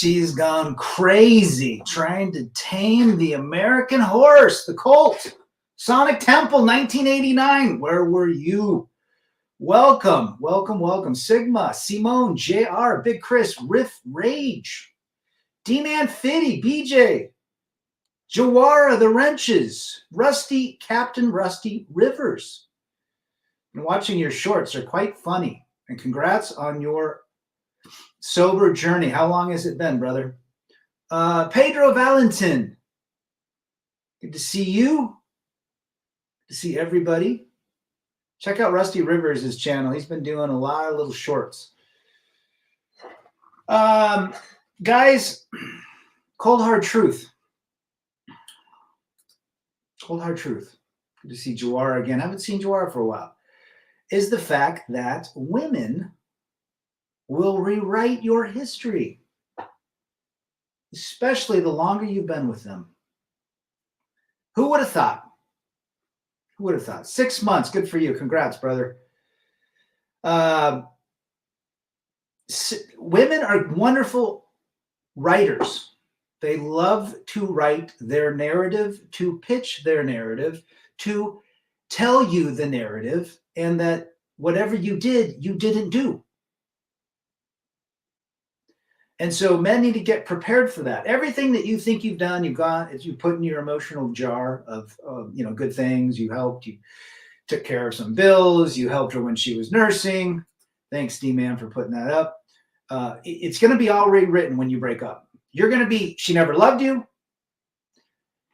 She's gone crazy trying to tame the American horse, the colt. Sonic Temple, 1989. Where were you? Welcome, welcome, welcome. Sigma, Simone, JR, Big Chris, Riff Rage, D-Man Fitty, BJ, Jawara, The Wrenches, Rusty, Captain Rusty Rivers. And watching your shorts are quite funny. And congrats on your sober journey. How long has it been, brother? Pedro Valentin. Good to see you. Good to see everybody. Check out Rusty Rivers' channel. He's been doing a lot of little shorts. Guys, cold hard truth. Cold hard truth. Good to see Jawara again. I haven't seen Jawara for a while. Is the fact that women will rewrite your history, especially the longer you've been with them. Who would have thought? Who would have thought? 6 months. Good for you. Congrats, brother. Women are wonderful writers. They love to write their narrative, to pitch their narrative, to tell you the narrative, and that whatever you did, you didn't do. And so men need to get prepared for that. Everything that you think you've done, you put in your emotional jar of good things. You helped, you took care of some bills. You helped her when she was nursing. Thanks, D-Man, for putting that up. It's going to be all rewritten when you break up. You're going to be, she never loved you.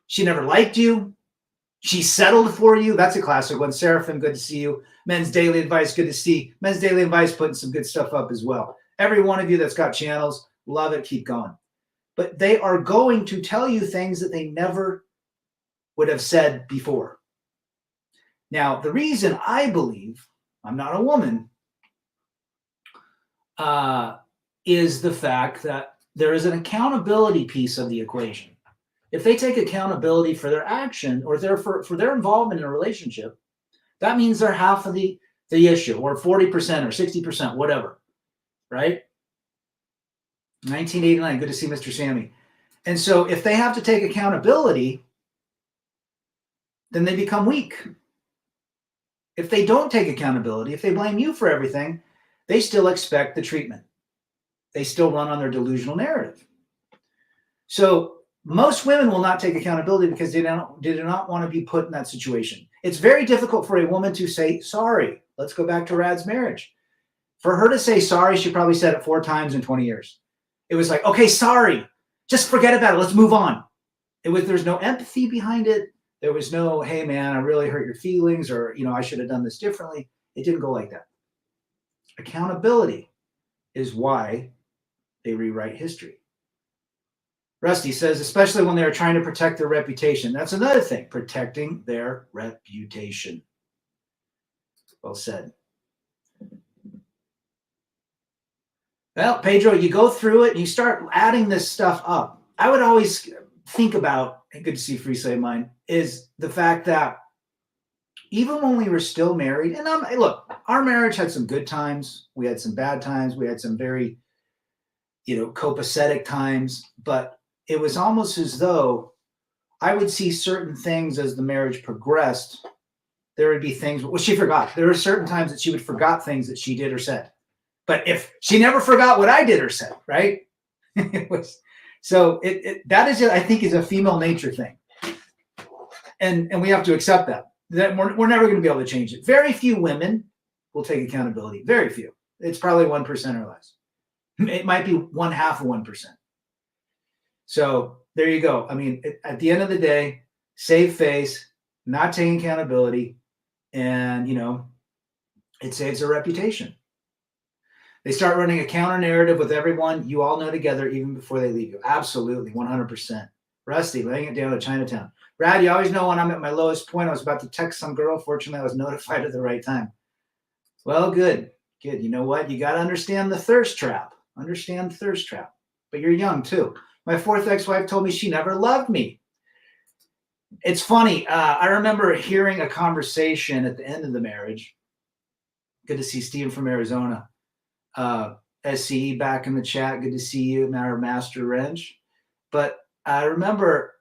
She never liked you. She settled for you. That's a classic one. Seraphim, good to see you. Men's Daily Advice, good to see. Men's Daily Advice putting some good stuff up as well. Every one of you that's got channels, love it. Keep going. But they are going to tell you things that they never would have said before. Now, the reason I believe, I'm not a woman, is the fact that there is an accountability piece of the equation. If they take accountability for their action or for their involvement in a relationship, that means they're half of the issue, or 40% or 60%, whatever, right? 1989, good to see Mr. Sammy. And so if they have to take accountability, then they become weak. If they don't take accountability, if they blame you for everything, they still expect the treatment. They still run on their delusional narrative. So most women will not take accountability because they do not want to be put in that situation. It's very difficult for a woman to say sorry. Let's go back to Rad's marriage. For her to say sorry, she probably said it 4 times in 20 years. It was like, okay, sorry, just forget about it. Let's move on. There's no empathy behind it. There was no, hey man, I really hurt your feelings, or, I should have done this differently. It didn't go like that. Accountability is why they rewrite history. Rusty says, especially when they're trying to protect their reputation. That's another thing, protecting their reputation. Well said. Well, Pedro, you go through it and you start adding this stuff up. I would always think about, and good to see Free Slave Mind, is the fact that even when we were still married, and look, our marriage had some good times. We had some bad times. We had some very, copacetic times. But it was almost as though I would see certain things as the marriage progressed. There would be things, well, she forgot. There were certain times that she would forgot things that she did or said. But if she never forgot what I did or said, right? It was so that is, I think, is a female nature thing. And we have to accept that we're never going to be able to change it. Very few women will take accountability. Very few. It's probably 1% or less. It might be 1/2 of 1%. So there you go. I mean, at the end of the day, save face, not taking accountability, and, it saves their reputation. They start running a counter narrative with everyone you all know together even before they leave you. Absolutely, 100%. Rusty, laying it down to Chinatown. Brad, you always know when I'm at my lowest point. I was about to text some girl. Fortunately, I was notified at the right time. Well, good. Good. You know what? You got to understand the thirst trap. Understand the thirst trap. But you're young, too. My 4th ex-wife told me she never loved me. It's funny. I remember hearing a conversation at the end of the marriage. Good to see Steve from Arizona. SCE back in the chat. Good to see you, our Master Wrench. But I remember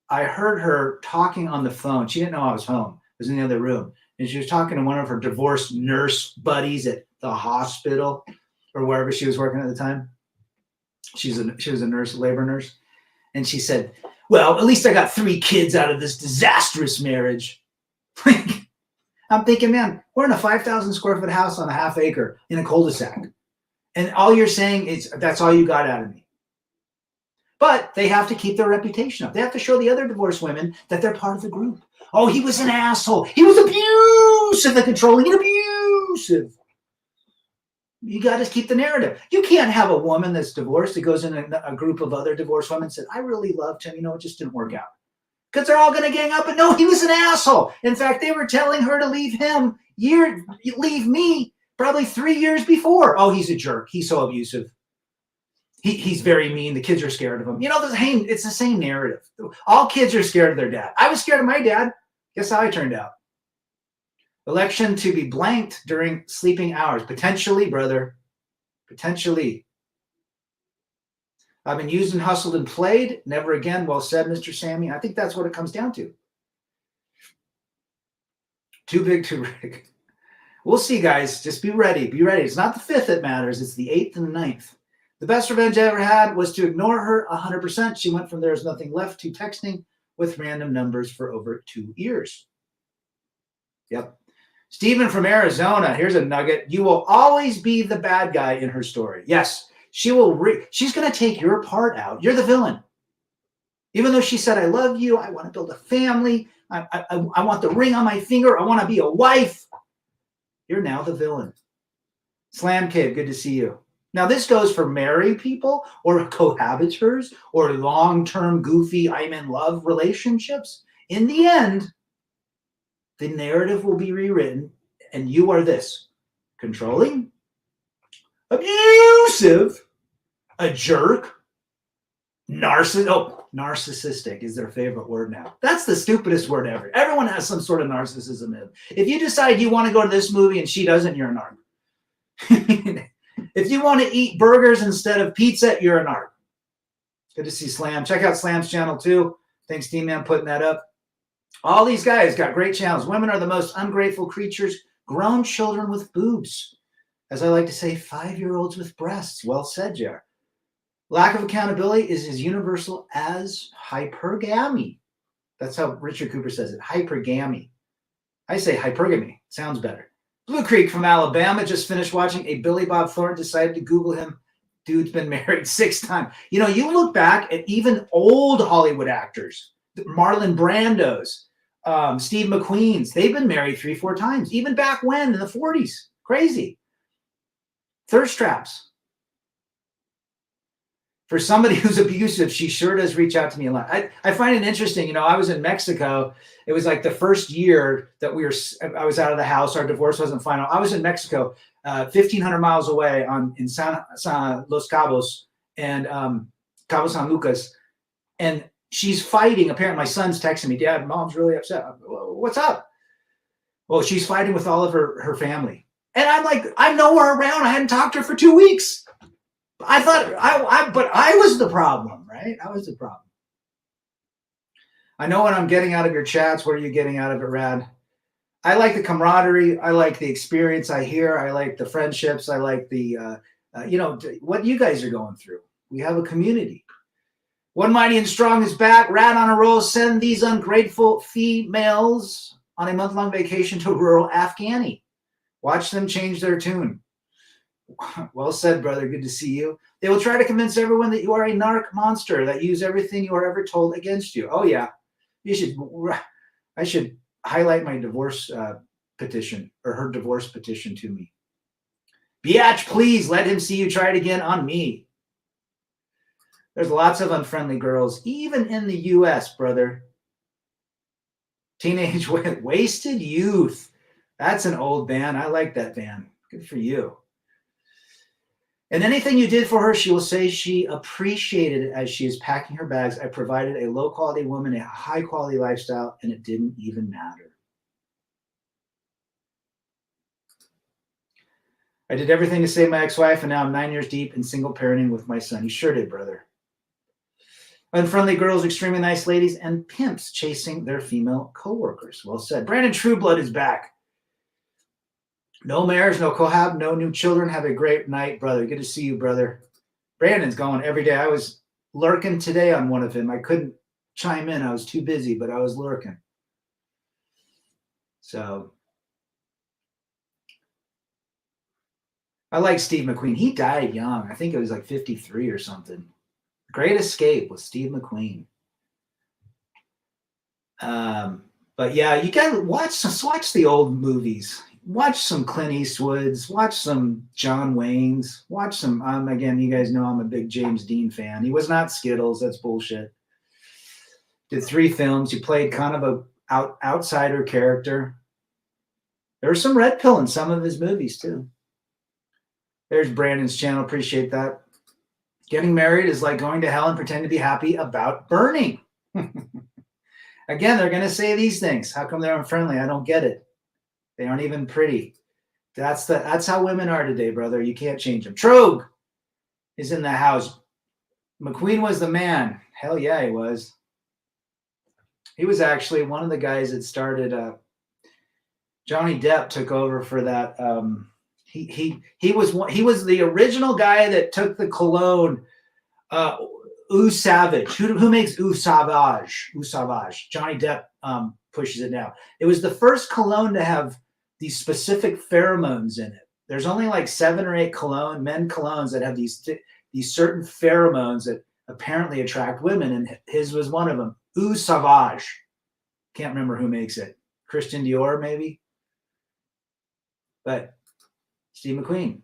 I heard her talking on the phone. She didn't know I was home. I was in the other room. And she was talking to one of her divorced nurse buddies at the hospital or wherever she was working at the time. She was a nurse, labor nurse. And she said, well, at least I got 3 kids out of this disastrous marriage. I'm thinking, man, we're in a 5,000 square foot house on a half acre in a cul-de-sac. And all you're saying is that's all you got out of me. But they have to keep their reputation up. They have to show the other divorced women that they're part of the group. Oh, he was an asshole. He was abusive and controlling and abusive. You got to keep the narrative. You can't have a woman that's divorced that goes in a group of other divorced women and said, I really loved him. You know, it just didn't work out. Because they're all going to gang up and no, he was an asshole. In fact, they were telling her to leave him, leave me probably 3 years before. Oh, he's a jerk. He's so abusive. He's very mean. The kids are scared of him. You know, it's the same narrative. All kids are scared of their dad. I was scared of my dad. Guess how I turned out? Election to be blanked during sleeping hours. Potentially, brother. Potentially. I've been used and hustled and played. Never again. Well said, Mr. Sammy. I think that's what it comes down to. Too big to rig. We'll see, guys. Just be ready. Be ready. It's not the 5th that matters. It's the 8th and the 9th. The best revenge I ever had was to ignore her 100%. She went from there's nothing left to texting with random numbers for over 2 years. Yep. Stephen from Arizona. Here's a nugget. You will always be the bad guy in her story. Yes. She will. She's going to take your part out. You're the villain. Even though she said, I love you. I want to build a family. I want the ring on my finger. I want to be a wife. You're now the villain. Slam Kid, good to see you. Now, this goes for married people or cohabitors or long-term goofy I'm in love relationships. In the end, the narrative will be rewritten and you are this: controlling, abusive, a jerk, narcissistic is their favorite word now. That's the stupidest word ever. Everyone has some sort of narcissism in it. If you decide you want to go to this movie and she doesn't, you're a narc. If you want to eat burgers instead of pizza, you're a narc. Good to see Slam. Check out Slam's channel too. Thanks, D-Man, putting that up. All these guys got great channels. Women are the most ungrateful creatures. Grown children with boobs. As I like to say, 5-year-olds with breasts. Well said, Jar. Lack of accountability is as universal as hypergamy. That's how Richard Cooper says it. Hypergamy. I say hypergamy. Sounds better. Blue Creek from Alabama just finished watching a Billy Bob Thornton, decided to Google him. Dude's been married 6 times. You know, you look back at even old Hollywood actors, Marlon Brando's, Steve McQueen's, they've been married 3-4 times, even back when in the 40s. Crazy. Thirst traps. For somebody who's abusive, she sure does reach out to me a lot. I find it interesting. You know, I was in Mexico. It was like the first year that I was out of the house. Our divorce wasn't final. I was in Mexico, 1,500 miles away in Los Cabos and Cabo San Lucas. And she's fighting. Apparently, my son's texting me, Dad, Mom's really upset. What's up? Well, she's fighting with all of her family. And I'm like, I'm nowhere around. I hadn't talked to her for 2 weeks. I thought, but I was the problem, right? I was the problem. I know what I'm getting out of your chats. What are you getting out of it, Rad? I like the camaraderie. I like the experience I hear. I like the friendships. I like the, what you guys are going through. We have a community. One Mighty and Strong is back. Rad on a roll. Send these ungrateful females on a month-long vacation to rural Afghani. Watch them change their tune. Well said, brother. Good to see you. They will try to convince everyone that you are a narc monster that use everything you are ever told against you. Oh, yeah. I should highlight my divorce petition or her divorce petition to me. Biatch, please let him see you try it again on me. There's lots of unfriendly girls, even in the U.S., brother. Teenage Wasted Youth. That's an old band. I like that band. Good for you. And anything you did for her, she will say she appreciated it as she is packing her bags. I provided a low-quality woman a high-quality lifestyle, and it didn't even matter. I did everything to save my ex-wife, and now I'm 9 years deep in single parenting with my son. You sure did, brother. Unfriendly girls, extremely nice ladies, and pimps chasing their female coworkers. Well said. Brandon Trueblood is back. No marriage, no cohab, no new children. Have a great night, brother. Good to see you, brother. Brandon's going every day. I was lurking today on one of him. I couldn't chime in. I was too busy, but I was lurking. So I like Steve McQueen. He died young. I think it was like 53 or something. Great Escape with Steve McQueen. But yeah, you gotta watch the old movies. Watch some Clint Eastwoods. Watch some John Waynes. Watch some. Again, you guys know I'm a big James Dean fan. He was not Skittles. That's bullshit. Did 3 films. He played kind of a outsider character. There was some red pill in some of his movies too. There's Brandon's channel. Appreciate that. Getting married is like going to hell and pretending to be happy about burning. Again, they're going to say these things. How come they're unfriendly? I don't get it. They aren't even pretty. That's how women are today, brother. You can't change them. Trogue is in the house. McQueen was the man. Hell yeah, he was. He was actually one of the guys that started. Johnny Depp took over for that. He was the original guy that took the cologne. Ooh Savage. Who makes Ooh Savage? Ooh Savage. Johnny Depp pushes it now. It was the first cologne to have these specific pheromones in it. There's only like 7 or 8 men colognes that have these certain pheromones that apparently attract women, and his was one of them. Ooh Savage. Can't remember who makes it. Christian Dior, maybe. But Steve McQueen.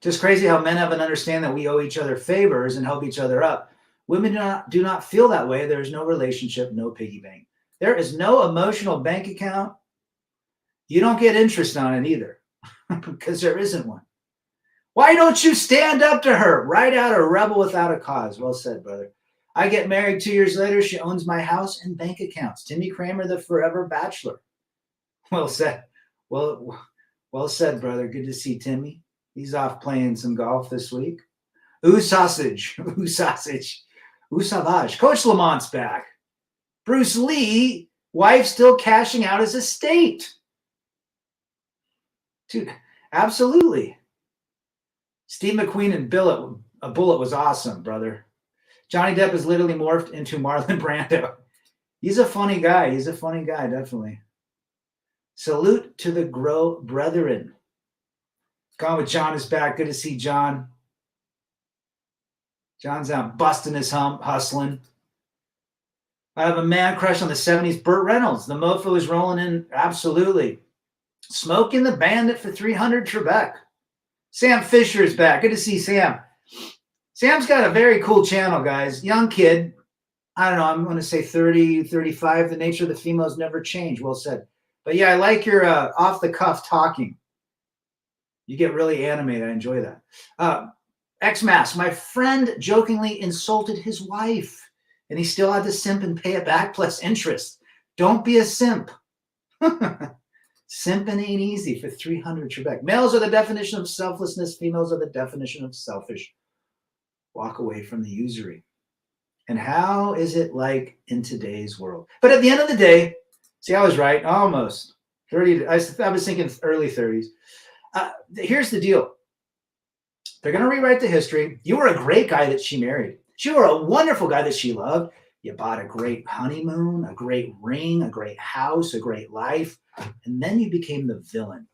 Just crazy how men have an understanding that we owe each other favors and help each other up. Women do not feel that way. There is no relationship, no piggy bank. There is no emotional bank account. You don't get interest on it either because there isn't one. Why don't you stand up to her? Write out a rebel without a cause. Well said, brother. I get married 2 years later. She owns my house and bank accounts. Timmy Kramer, the forever bachelor. Well said. Well said, brother. Good to see Timmy. He's off playing some golf this week. Ooh, sausage. Ooh, sausage. Ooh, savage. Coach Lamont's back. Bruce Lee, wife still cashing out his estate. Dude, absolutely. Steve McQueen and a Bullet was awesome, brother. Johnny Depp is literally morphed into Marlon Brando. He's a funny guy. He's a funny guy, definitely. Salute to the Grow Brethren. Gone with John is back. Good to see John. John's out busting his hump, hustling. I have a man crush on the 70s. Burt Reynolds. The mofo is rolling in. Absolutely. Smoking the Bandit for 300 Trebek. Sam Fisher is back. Good to see Sam. Sam's got a very cool channel, guys. Young kid. I don't know. I'm going to say 30, 35. The nature of the females never change. Well said. But yeah, I like your off-the-cuff talking. You get really animated. I enjoy that. X-Mass. My friend jokingly insulted his wife, and he still had to simp and pay it back plus interest. Don't be a simp. Simping ain't easy for 300 Trebek. Males are the definition of selflessness. Females are the definition of selfish. Walk away from the usury. And how is it like in today's world? But at the end of the day, see, I was right. Almost 30. I was thinking early 30s. Here's the deal. They're going to rewrite the history. You were a great guy that she married. You were a wonderful guy that she loved. You bought a great honeymoon, a great ring, a great house, a great life. And then you became the villain.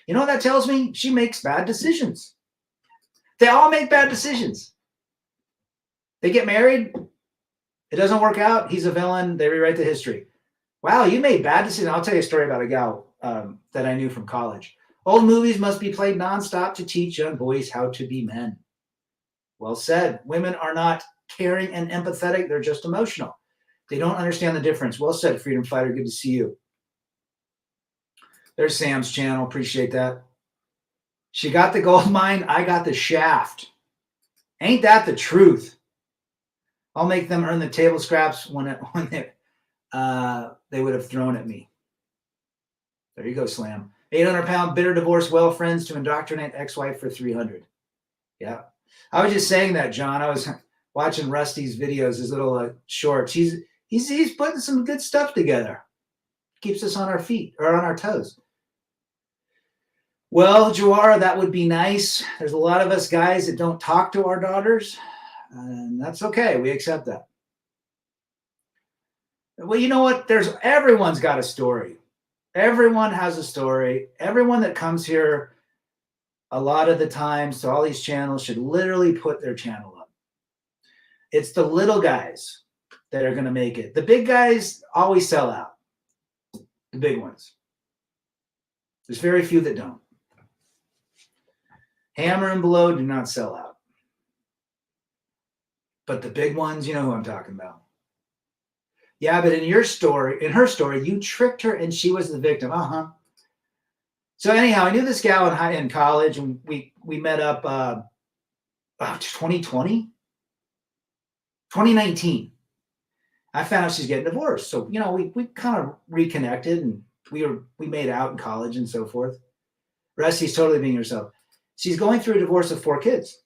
You know what that tells me? She makes bad decisions. They all make bad decisions. They get married. It doesn't work out. He's a villain. They rewrite the history. Wow, you made bad decisions. I'll tell you a story about a gal that I knew from college. Old movies must be played nonstop to teach young boys how to be men. Well said. Women are not caring and empathetic. They're just emotional. They don't understand the difference. Well said, Freedom Fighter. Good to see you. There's Sam's channel. Appreciate that. She got the gold mine. I got the shaft. Ain't that the truth? I'll make them earn the table scraps when they would have thrown at me. There you go, Slam. 800-pound bitter divorce, well friends to indoctrinate ex-wife for 300. Yeah. I was just saying that, John. I was watching Rusty's videos, his little shorts. He's putting some good stuff together. Keeps us on our feet or on our toes. Well, Jawara, that would be nice. There's a lot of us guys that don't talk to our daughters, and that's okay. We accept that. Well, you know what? Everyone's got a story. Everyone has a story. Everyone that comes here a lot of the times to all these channels should literally put their channel up. It's the little guys that are going to make it. The big guys always sell out. The big ones. There's very few that don't. Hammer and Below do not sell out. But the big ones, you know who I'm talking about. Yeah, but in her story, you tricked her and she was the victim. Uh-huh. So anyhow, I knew this gal in college, and we met up 2020? 2019. I found out she's getting divorced. So, you know, we kind of reconnected, and we made out in college and so forth. Rusty's totally being herself. She's going through a divorce of 4 kids.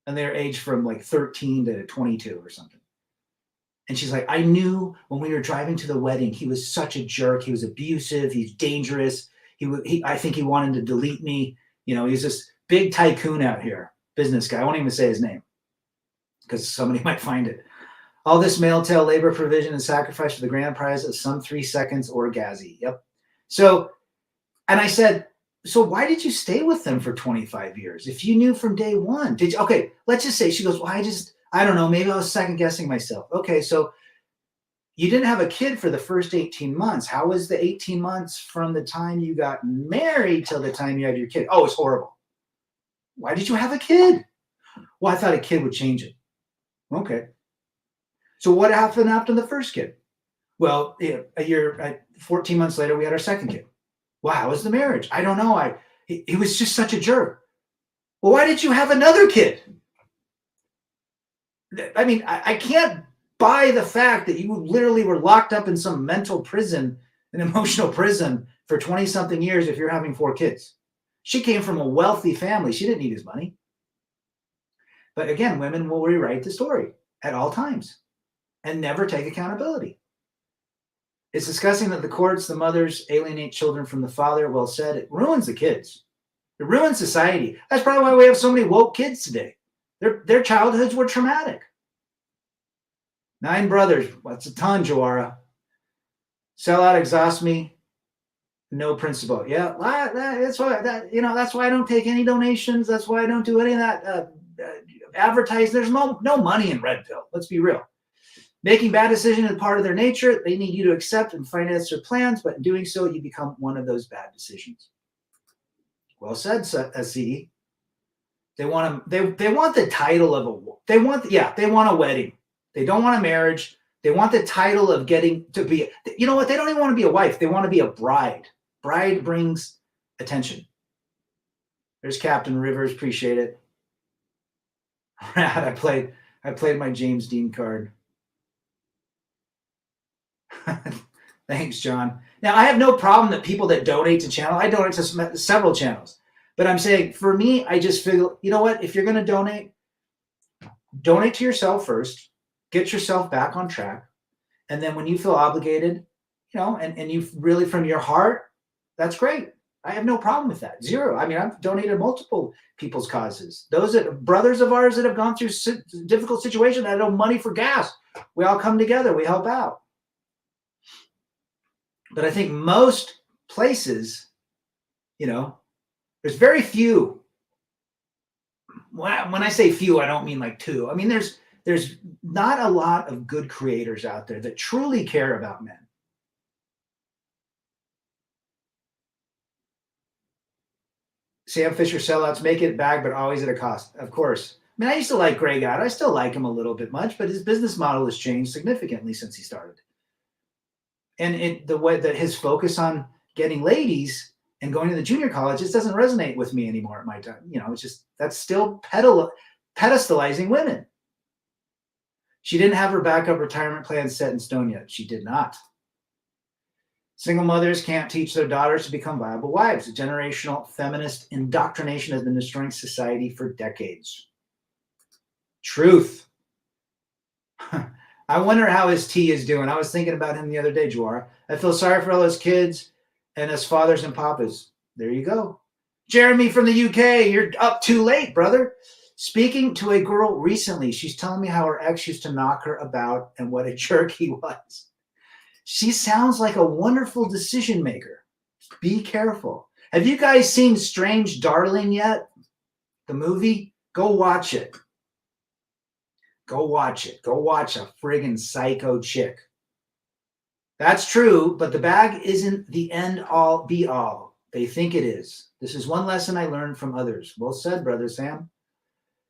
And they're aged from like 13 to 22 or something. And she's like, I knew when we were driving to the wedding, he was such a jerk. He was abusive. He's dangerous. I think he wanted to delete me. You know, he's this big tycoon out here, business guy. I won't even say his name because somebody might find it. All this male tail labor provision and sacrifice for the grand prize of some 3 seconds orgasm. Yep. So, and I said, so why did you stay with them for 25 years? If you knew from day one, okay, let's just say, she goes, well, I don't know, maybe I was second guessing myself. Okay, so you didn't have a kid for the first 18 months. How was the 18 months from the time you got married till the time you had your kid? Oh, it's horrible. Why did you have a kid? Well, I thought a kid would change it. Okay. So what happened after the first kid? Well, a year, 14 months later, we had our second kid. Well, how was the marriage? I don't know. He was just such a jerk. Well, why did you have another kid? I mean, I can't buy the fact that you literally were locked up in some mental prison, an emotional prison for 20-something years if you're having 4 kids. She came from a wealthy family. She didn't need his money. But again, women will rewrite the story at all times and never take accountability. It's disgusting that the courts, the mothers, alienate children from the father. Well said. It ruins the kids. It ruins society. That's probably why we have so many woke kids today. Their childhoods were traumatic. 9 brothers. That's a ton, Jawara. Sell out, exhaust me. No principle. Yeah, that's why that's why I don't take any donations. That's why I don't do any of that advertising. There's no money in Red Pill. Let's be real. Making bad decisions is part of their nature. They need you to accept and finance their plans, but in doing so, you become one of those bad decisions. Well said, SCE. They want the title of they want a wedding. They don't want a marriage. They want the title of getting to be, you know what? They don't even want to be a wife. They want to be a bride. Bride brings attention. There's Captain Rivers. Appreciate it. I played my James Dean card. Thanks, John. Now, I have no problem that people that donate to channel, I donate to several channels. But I'm saying, for me, I just feel, you know what? If you're going to donate to yourself first, get yourself back on track. And then when you feel obligated, you know, and you really from your heart, that's great. I have no problem with that. Zero. I mean, I've donated multiple people's causes. Those brothers of ours that have gone through difficult situations, that have money for gas. We all come together. We help out. But I think most places, you know, there's very few. When I say few, I don't mean like 2. I mean, there's not a lot of good creators out there that truly care about men. Sam Fisher sellouts make it bag, but always at a cost. Of course. I mean, I used to like Greg out. I still like him a little bit much, but his business model has changed significantly since he started. And the way that his focus on getting ladies and going to the junior college just doesn't resonate with me anymore at my time. You know, it's just, that's still pedestalizing women. She didn't have her backup retirement plan set in stone yet. She did not. Single mothers can't teach their daughters to become viable wives. Generational feminist indoctrination has been destroying society for decades. Truth. I wonder how his tea is doing. I was thinking about him the other day, Joara. I feel sorry for all his kids and his fathers and papas. There you go. Jeremy from the UK, you're up too late, brother. Speaking to a girl recently, she's telling me how her ex used to knock her about and what a jerk he was. She sounds like a wonderful decision maker. Be careful. Have you guys seen Strange Darling yet? The movie? Go watch it. Go watch it. Go watch a friggin' psycho chick. That's true, but the bag isn't the end all be all. They think it is. This is one lesson I learned from others. Well said, Brother Sam.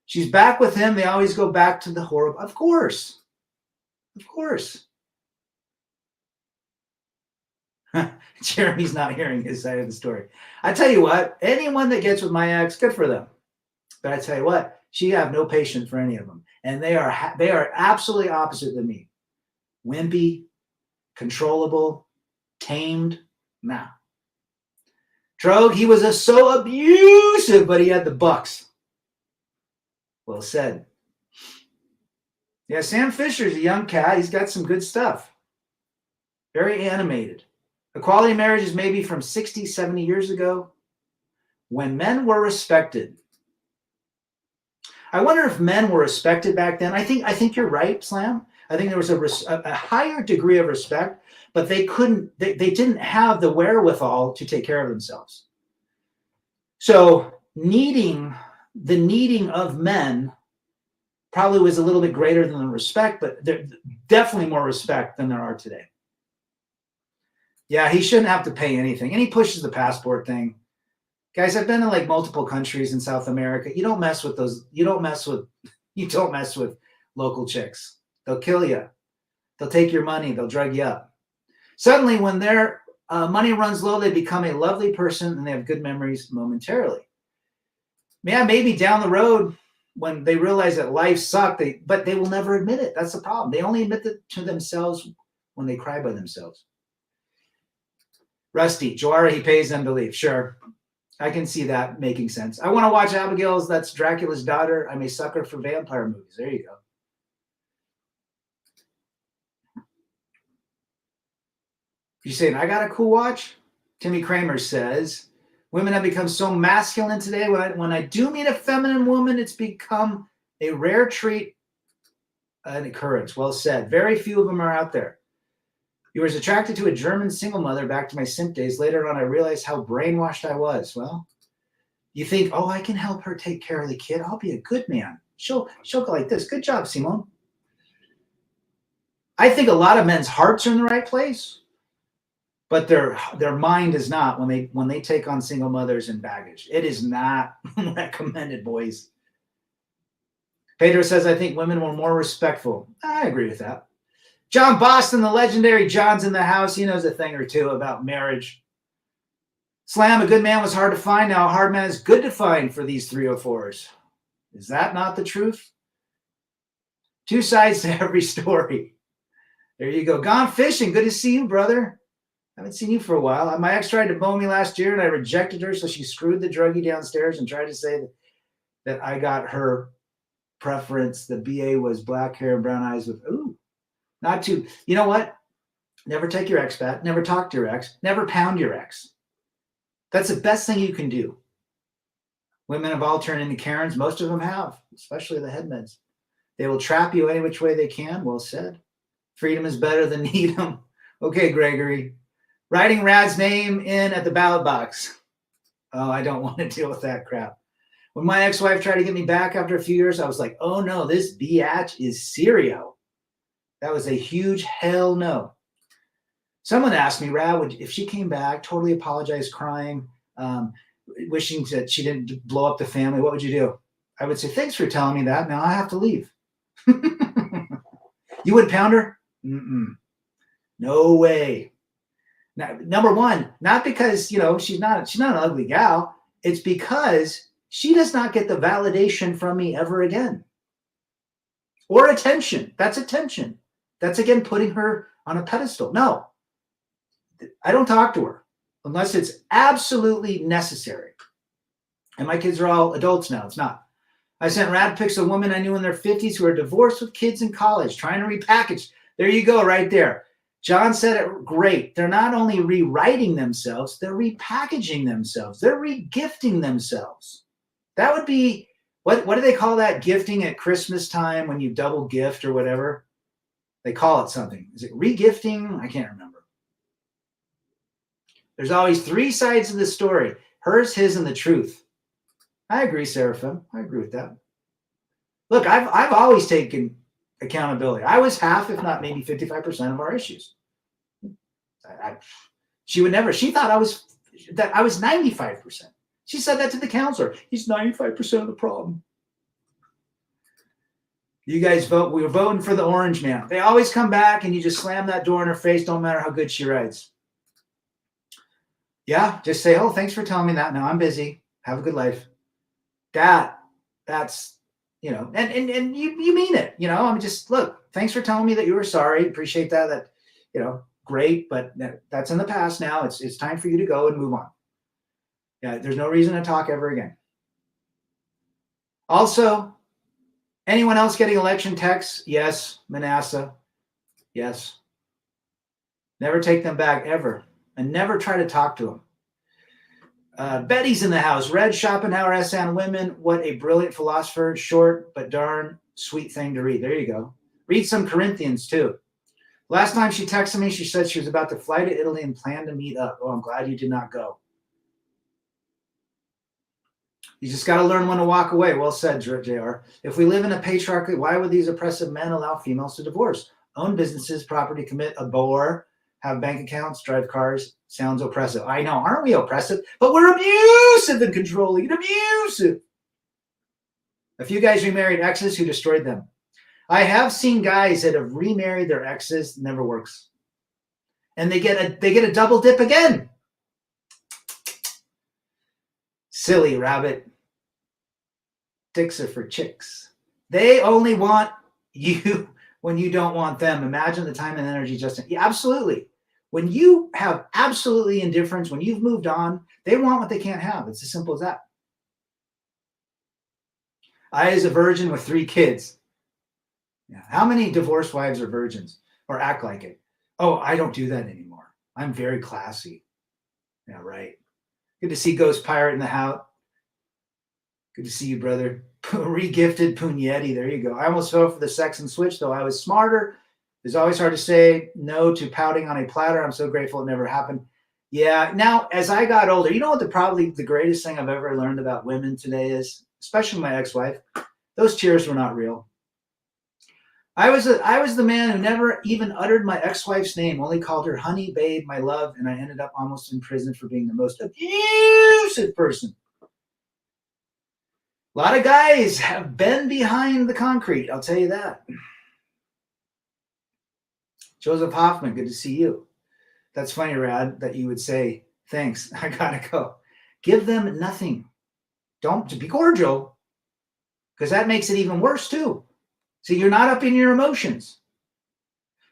She's back with him. They always go back to the horrible. Of course. Of course. Jeremy's not hearing his side of the story. I tell you what, anyone that gets with my ex, good for them. But I tell you what, she have no patience for any of them. And they are absolutely opposite than me. Wimpy, controllable, tamed. Nah. Trogue, he was so abusive, but he had the bucks. Well said. Yeah, Sam Fisher's a young cat. He's got some good stuff. Very animated. Equality marriages maybe from 60, 70 years ago when men were respected. I wonder if men were respected back then. I think you're right, Slam. I think there was a higher degree of respect, but they didn't have the wherewithal to take care of themselves. So the needing of men probably was a little bit greater than the respect, but there's definitely more respect than there are today. Yeah, he shouldn't have to pay anything. And he pushes the passport thing. Guys, I've been in like multiple countries in South America. You don't mess with local chicks. They'll kill you. They'll take your money. They'll drug you up. Suddenly, when their money runs low, they become a lovely person and they have good memories momentarily. Yeah, maybe down the road when they realize that life sucked, but they will never admit it. That's the problem. They only admit it to themselves when they cry by themselves. Rusty, Joara, he pays them to leave. Sure. I can see that making sense. I want to watch Abigail's, that's Dracula's daughter. I'm a sucker for vampire movies. There you go. You saying, I got a cool watch? Timmy Kramer says, women have become so masculine today. When I do meet a feminine woman, it's become a rare treat, an occurrence. Well said. Very few of them are out there. You was attracted to a German single mother back to my simp days. Later on, I realized how brainwashed I was. Well, you think, oh, I can help her take care of the kid. I'll be a good man. She'll go like this. Good job, Simone. I think a lot of men's hearts are in the right place, but their mind is not when they take on single mothers and baggage. It is not recommended, boys. Pedro says, I think women were more respectful. I agree with that. John Boston, the legendary John's in the house. He knows a thing or two about marriage. Slam, a good man was hard to find. Now a hard man is good to find for these 304s. Is that not the truth? Two sides to every story. There you go. Gone fishing. Good to see you, brother. Haven't seen you for a while. My ex tried to bone me last year and I rejected her, so she screwed the druggie downstairs and tried to say that I got her preference. The BA was black hair and brown eyes with, ooh. Not to, you know what? Never take your ex back. Never talk to your ex. Never pound your ex. That's the best thing you can do. Women have all turned into Karens. Most of them have, especially the headmeds. They will trap you any which way they can. Well said. Freedom is better than Needham. Okay, Gregory. Writing Rad's name in at the ballot box. Oh, I don't want to deal with that crap. When my ex-wife tried to get me back after a few years, I was like, oh no, this biatch is serious. That was a huge hell no. Someone asked me, Rad, if she came back, totally apologized, crying, wishing that she didn't blow up the family, what would you do? I would say, thanks for telling me that. Now I have to leave. You would pound her? Mm-mm. No way. Now, number one, not because, she's not an ugly gal. It's because she does not get the validation from me ever again. Or attention. That's attention. That's, again, putting her on a pedestal. No. I don't talk to her unless it's absolutely necessary. And my kids are all adults now. It's not. I sent rad pics of women I knew in their 50s who are divorced with kids in college, trying to repackage. There you go, right there. John said it great. They're not only rewriting themselves, they're repackaging themselves. They're regifting themselves. That would be, what do they call that gifting at Christmas time when you double gift or whatever? They call it something. Is it regifting? I can't remember. There's always three sides of the story. Hers, his, and the truth. I agree, Seraphim. I agree with that. Look, I've always taken accountability. I was half, if not maybe 55% of our issues. She would never. She thought I was 95%. She said that to the counselor. He's 95% of the problem. You guys vote. We were voting for the orange man. They always come back and you just slam that door in her face. Don't matter how good she writes. Yeah, just say, oh, thanks for telling me that. Now I'm busy. Have a good life. That's, and you mean it, I'm just, look, thanks for telling me that you were sorry. Appreciate that, great. But that's in the past now. It's time for you to go and move on. Yeah. There's no reason to talk ever again. Also, anyone else getting election texts? Yes. Manasseh. Yes. Never take them back ever. And never try to talk to them. Betty's in the house. Read Schopenhauer Essay on Women. What a brilliant philosopher. Short, but darn sweet thing to read. There you go. Read some Corinthians, too. Last time she texted me, she said she was about to fly to Italy and plan to meet up. Oh, I'm glad you did not go. You just got to learn when to walk away. Well said, JR. If we live in a patriarchy, why would these oppressive men allow females to divorce? Own businesses, property, commit, abhor, have bank accounts, drive cars. Sounds oppressive. I know. Aren't we oppressive? But we're abusive and controlling and abusive. A few guys remarried exes who destroyed them. I have seen guys that have remarried their exes. Never works. And they get a double dip again. Silly rabbit. Dicks are for chicks. They only want you when you don't want them. Imagine the time and energy, Justin. Yeah, absolutely. When you have absolutely indifference, when you've moved on, they want what they can't have. It's as simple as that. I, as a virgin with 3 kids. Yeah. How many divorced wives are virgins or act like it? Oh, I don't do that anymore. I'm very classy. Yeah, right. Good to see Ghost Pirate in the house. Good to see you, brother. Regifted Pugneti. There you go. I almost fell for the sex and switch, though I was smarter. It's always hard to say no to pouting on a platter. I'm so grateful it never happened. Yeah. Now, as I got older, you know what probably the greatest thing I've ever learned about women today is, especially my ex-wife, those tears were not real. I was the man who never even uttered my ex-wife's name, only called her honey, babe, my love, and I ended up almost in prison for being the most abusive person. A lot of guys have been behind the concrete, I'll tell you that. Joseph Hoffman, good to see you. That's funny, Rad, that you would say, thanks, I gotta go. Give them nothing. Don't be cordial, because that makes it even worse too. See, you're not up in your emotions.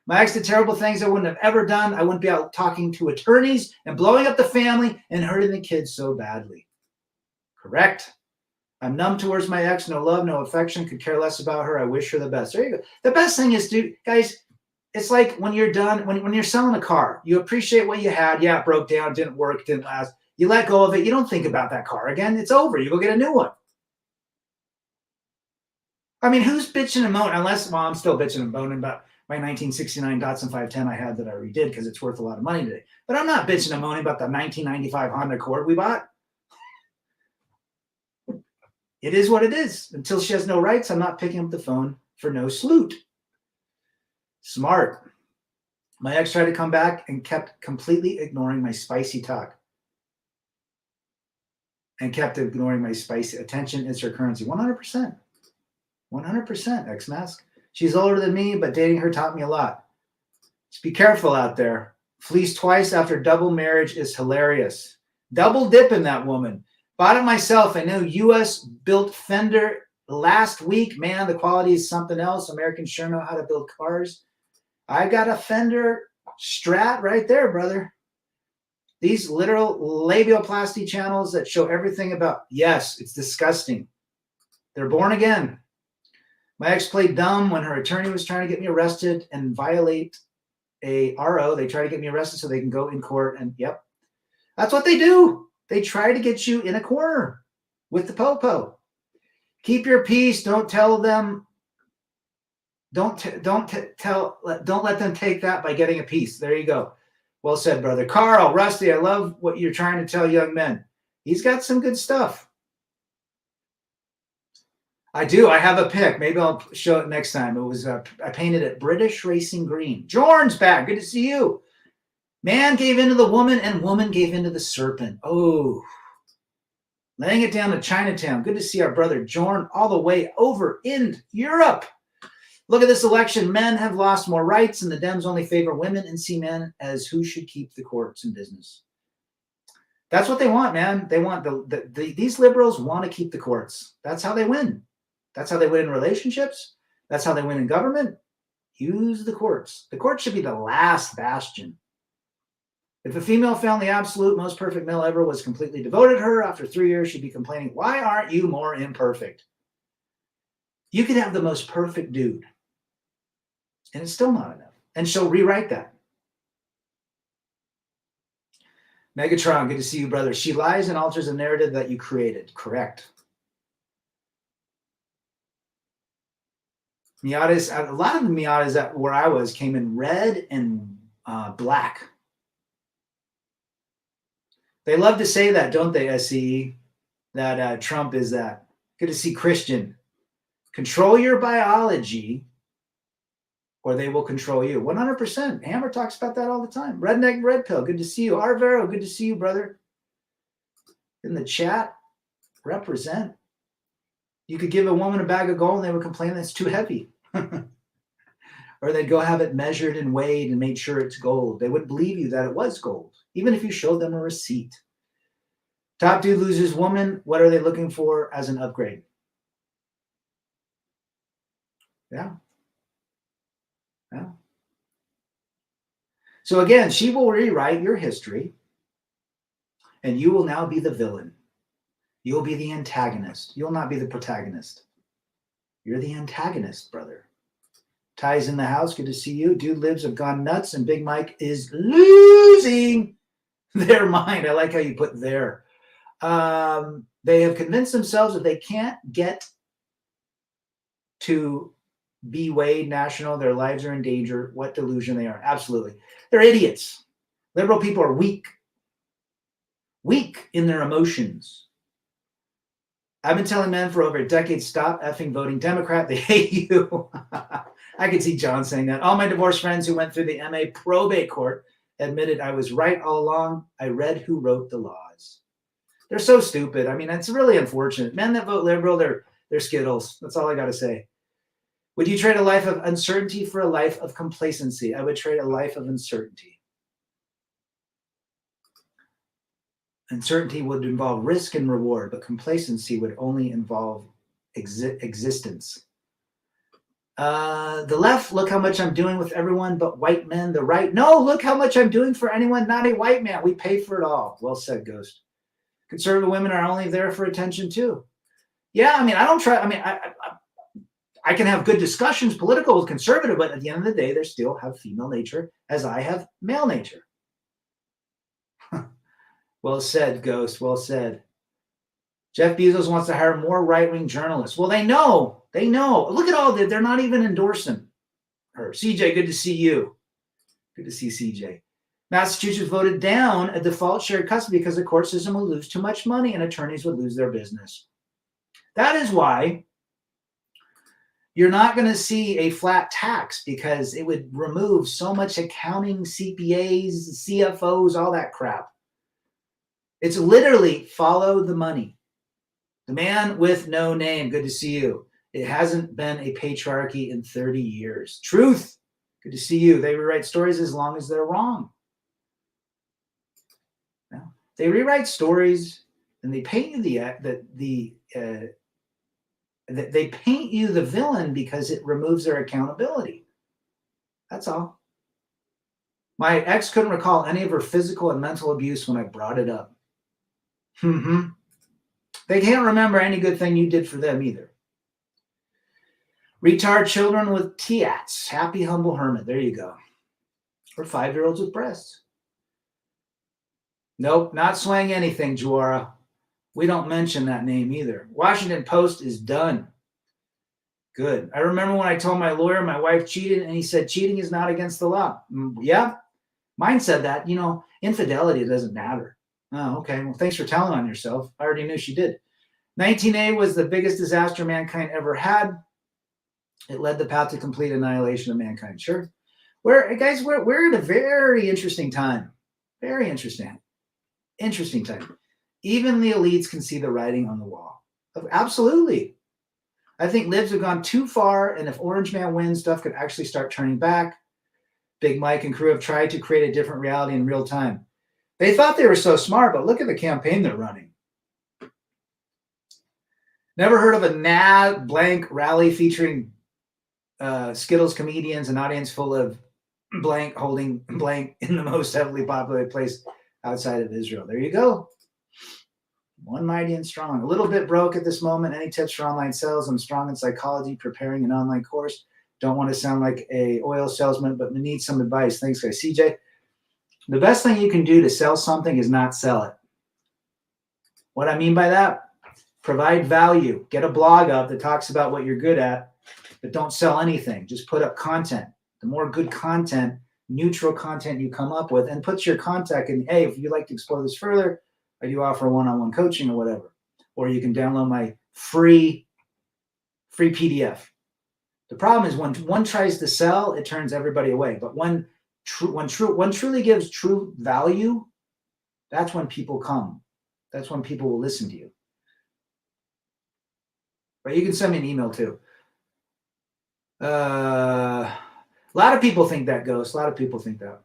My ex did terrible things I wouldn't have ever done. I wouldn't be out talking to attorneys and blowing up the family and hurting the kids so badly. Correct. I'm numb towards my ex. No love, no affection. Could care less about her. I wish her the best. There you go. The best thing is, dude, guys, it's like when you're done, when you're selling a car, you appreciate what you had. Yeah, it broke down, didn't work, didn't last. You let go of it. You don't think about that car again. It's over. You go get a new one. I mean, who's bitching and moaning? Unless, well, I'm still bitching and moaning about my 1969 Datsun 510 I had that I redid because it's worth a lot of money today. But I'm not bitching and moaning about the 1995 Honda Accord we bought. It is what it is. Until she has no rights, I'm not picking up the phone for no salute. Smart. My ex tried to come back and kept completely ignoring my spicy talk. And kept ignoring my spicy attention is her currency. 100%. 100%, ex-mask. She's older than me, but dating her taught me a lot. Just be careful out there. Fleeced twice after double marriage is hilarious. Double dipping that woman. Bought it myself. I know U.S. built Fender last week. Man, the quality is something else. Americans sure know how to build cars. I got a Fender Strat right there, brother. These literal labioplasty channels that show everything about, yes, it's disgusting. They're born again. My ex played dumb when her attorney was trying to get me arrested and violate a RO. They try to get me arrested so they can go in court. And yep, that's what they do. They try to get you in a corner with the popo. Keep your peace. Don't tell them. Don't let them take that by getting a piece. There you go. Well said, brother. Carl, Rusty, I love what you're trying to tell young men. He's got some good stuff. I do. I have a pic. Maybe I'll show it next time. It was I painted it British Racing Green. Jorn's back. Good to see you. Man gave in to the woman and woman gave in to the serpent. Oh, laying it down to Chinatown. Good to see our brother Jorn all the way over in Europe. Look at this election. Men have lost more rights, and the Dems only favor women and see men as who should keep the courts in business. That's what they want, man. They want these liberals want to keep the courts. That's how they win. That's how they win in relationships. That's how they win in government. Use the courts. The courts should be the last bastion. If a female found the absolute most perfect male ever was completely devoted to her, after 3 years, she'd be complaining, why aren't you more imperfect? You could have the most perfect dude, and it's still not enough. And she'll rewrite that. Megatron, good to see you, brother. She lies and alters a narrative that you created. Correct. Miatas, a lot of the Miatas that where I was came in red and black. They love to say that, don't they, SCE? That Trump is that. Good to see Christian. Control your biology or they will control you. 100%. Hammer talks about that all the time. Redneck Red Pill, good to see you. Arvero, good to see you, brother. In the chat, represent. You could give a woman a bag of gold and they would complain that it's too heavy. Or they'd go have it measured and weighed and made sure it's gold. They wouldn't believe you that it was gold, even if you showed them a receipt. Top dude loses woman. What are they looking for as an upgrade? Yeah. Yeah. So again, she will rewrite your history and you will now be the villain. You'll be the antagonist. You'll not be the protagonist. You're the antagonist, brother. Ty's in the house. Good to see you. Dude Libs have gone nuts and Big Mike is losing their mind. I like how you put there. They have convinced themselves that they can't get to be Wade national. Their lives are in danger. What delusion they are. Absolutely. They're idiots. Liberal people are weak. Weak in their emotions. I've been telling men for over a decade, stop effing voting Democrat. They hate you. I could see John saying that. All my divorced friends who went through the MA probate court admitted I was right all along. I read who wrote the laws. They're so stupid. I mean, it's really unfortunate. Men that vote liberal, they're Skittles. That's all I got to say. Would you trade a life of uncertainty for a life of complacency? I would trade a life of uncertainty. Uncertainty would involve risk and reward, but complacency would only involve existence. The left, look how much I'm doing with everyone but white men. The right, no, look how much I'm doing for anyone, not a white man. We pay for it all. Well said, Ghost. Conservative women are only there for attention too. Yeah, I mean, I don't try. I mean, I can have good discussions, political with conservative, but at the end of the day, they still have female nature as I have male nature. Well said, Ghost. Well said. Jeff Bezos wants to hire more right-wing journalists. Well, they know. They know. Look at all that. They're not even endorsing her. CJ, good to see you. Good to see CJ. Massachusetts voted down a default shared custody because the court system would lose too much money and attorneys would lose their business. That is why you're not going to see a flat tax, because it would remove so much accounting, CPAs, CFOs, all that crap. It's literally follow the money. The man with no name, good to see you. It hasn't been a patriarchy in 30 years. Truth, good to see you. They rewrite stories as long as they're wrong. Now, they rewrite stories and they paint you they paint you the villain because it removes their accountability. That's all. My ex couldn't recall any of her physical and mental abuse when I brought it up. They can't remember any good thing you did for them either. Retard children with TIATs. Happy humble hermit. There you go. Or 5-year-olds with breasts. Nope, not swaying anything, Juara. We don't mention that name either. Washington Post is done. Good. I remember when I told my lawyer my wife cheated, and he said cheating is not against the law. Yeah, mine said that. Infidelity doesn't matter. Oh, okay. Well, thanks for telling on yourself. I already knew she did. 19A was the biggest disaster mankind ever had. It led the path to complete annihilation of mankind. Sure. We're at a very interesting time. Very interesting. Interesting time. Even the elites can see the writing on the wall. Absolutely. I think libs have gone too far, and if Orange Man wins, stuff could actually start turning back. Big Mike and crew have tried to create a different reality in real time. They thought they were so smart, but look at the campaign they're running. Never heard of a NAD blank rally featuring Skittles comedians, an audience full of blank holding blank in the most heavily populated place outside of Israel. There you go. One mighty and strong. A little bit broke at this moment. Any tips for online sales? I'm strong in psychology, preparing an online course. Don't want to sound like a oil salesman, but need some advice. Thanks, guys. CJ, the best thing you can do to sell something is not sell it. What I mean by that, provide value. Get a blog up that talks about what you're good at, but don't sell anything. Just put up content. The more good content, neutral content you come up with, and put your contact in, hey, if you'd like to explore this further, I do offer one-on-one coaching or whatever. Or you can download my free PDF. The problem is when one tries to sell, it turns everybody away. But when truly gives true value, that's when people come. That's when people will listen to you. But you can send me an email too. A lot of people think that, Ghost. A lot of people think that.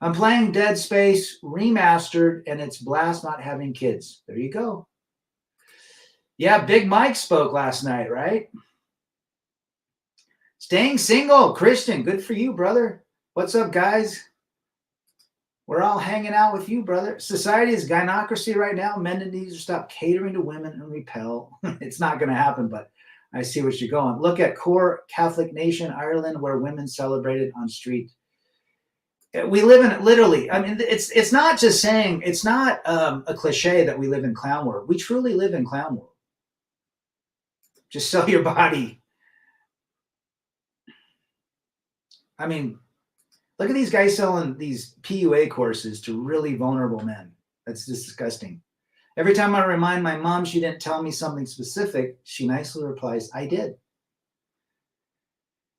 I'm playing Dead Space remastered, and it's blast not having kids. There you go. Yeah, Big Mike spoke last night, right? Staying single, Christian. Good for you, brother. What's up, guys? We're all hanging out with you, brother. Society is gynocracy right now. Men need to stop catering to women and repel. It's not going to happen, but I see what you're going. Look at core Catholic nation, Ireland, where women celebrated on street. We live in it literally. I mean, it's not just saying, it's not a cliche that we live in clown world. We truly live in clown world. Just sell your body. I mean, look at these guys selling these PUA courses to really vulnerable men. That's just disgusting. Every time I remind my mom she didn't tell me something specific, she nicely replies, I did.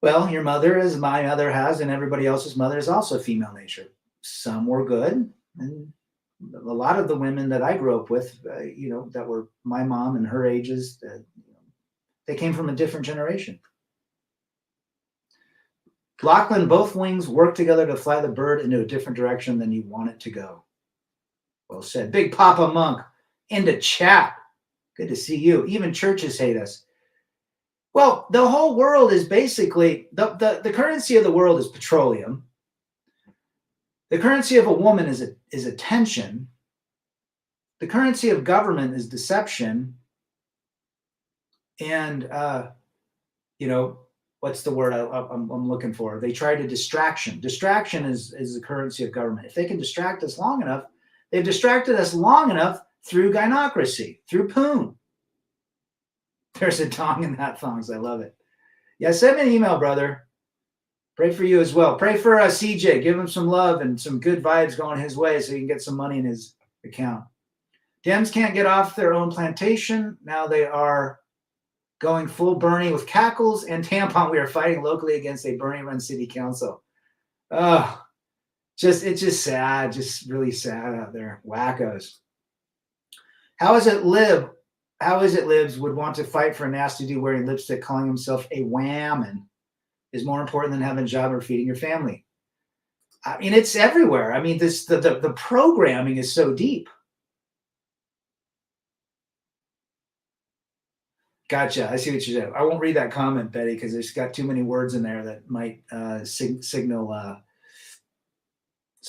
Well, your mother, as my mother has, and everybody else's mother is also female nature. Some were good, and a lot of the women that I grew up with, that were my mom and her ages, they came from a different generation. Lachlan, both wings work together to fly the bird into a different direction than you want it to go. Well said. Big Papa Monk into chat. Good to see you. Even churches hate us. Well, the whole world is basically, the currency of the world is petroleum. The currency of a woman is attention. The currency of government is deception. And, what's the word I'm looking for? They try to distraction. Distraction is the currency of government. If they can distract us long enough, they've distracted us long enough through gynocracy, through poon. There's a dong in that thongs. I love it. Yeah, send me an email, brother. Pray for you as well. Pray for CJ. Give him some love and some good vibes going his way so he can get some money in his account. Dems can't get off their own plantation. Now they are going full Bernie with cackles and tampon. We are fighting locally against a Bernie-run city council. Oh, it's just sad. Just really sad out there. Wackos. How is it Libs would want to fight for a nasty dude wearing lipstick, calling himself a whammon is more important than having a job or feeding your family? I mean, it's everywhere. I mean, the programming is so deep. Gotcha. I see what you're saying. I won't read that comment, Betty, because there's got too many words in there that might signal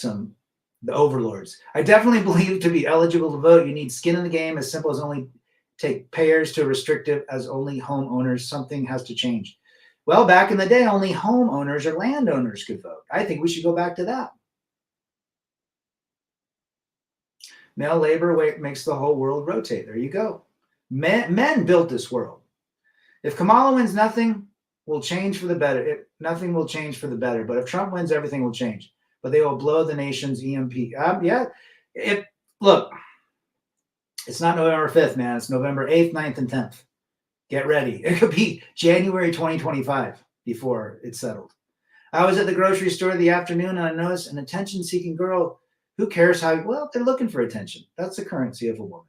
the overlords. I definitely believe to be eligible to vote, you need skin in the game, as simple as only take payers to restrictive as only homeowners. Something has to change. Well, back in the day, only homeowners or landowners could vote. I think we should go back to that. Male labor makes the whole world rotate. There you go. Men built this world. If Kamala wins, nothing will change for the better. Nothing will change for the better. But if Trump wins, everything will change. But they will blow the nation's EMP. Look, it's not November 5th, man. It's November 8th, 9th, and 10th. Get ready. It could be January 2025 before it's settled. I was at the grocery store the afternoon, and I noticed an attention-seeking girl. Who cares how? Well, they're looking for attention. That's the currency of a woman.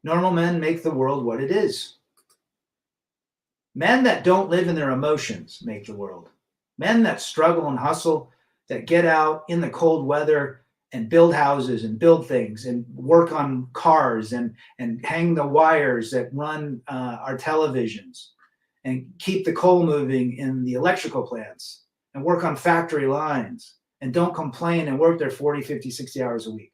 Normal men make the world what it is. Men that don't live in their emotions make the world. Men that struggle and hustle, that get out in the cold weather and build houses and build things and work on cars and hang the wires that run our televisions and keep the coal moving in the electrical plants and work on factory lines and don't complain and work their 40, 50, 60 hours a week.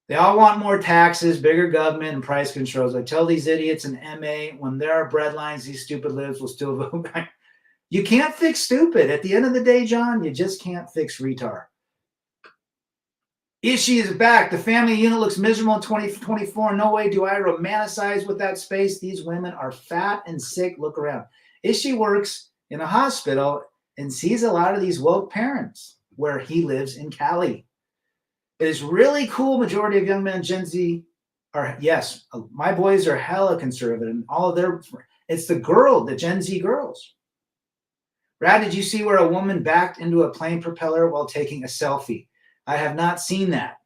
They all want more taxes, bigger government, and price controls. I tell these idiots in MA, when there are breadlines, these stupid libs will still vote. You can't fix stupid. At the end of the day, John, you just can't fix retard. Ishi is back. The family unit looks miserable in 2024. No way do I romanticize with that space. These women are fat and sick. Look around. Ishi works in a hospital and sees a lot of these woke parents where he lives in Cali. It is really cool. Majority of young men, Gen Z, are, yes, my boys are hella conservative and all of their, it's the Gen Z girls. Brad, did you see where a woman backed into a plane propeller while taking a selfie? I have not seen that,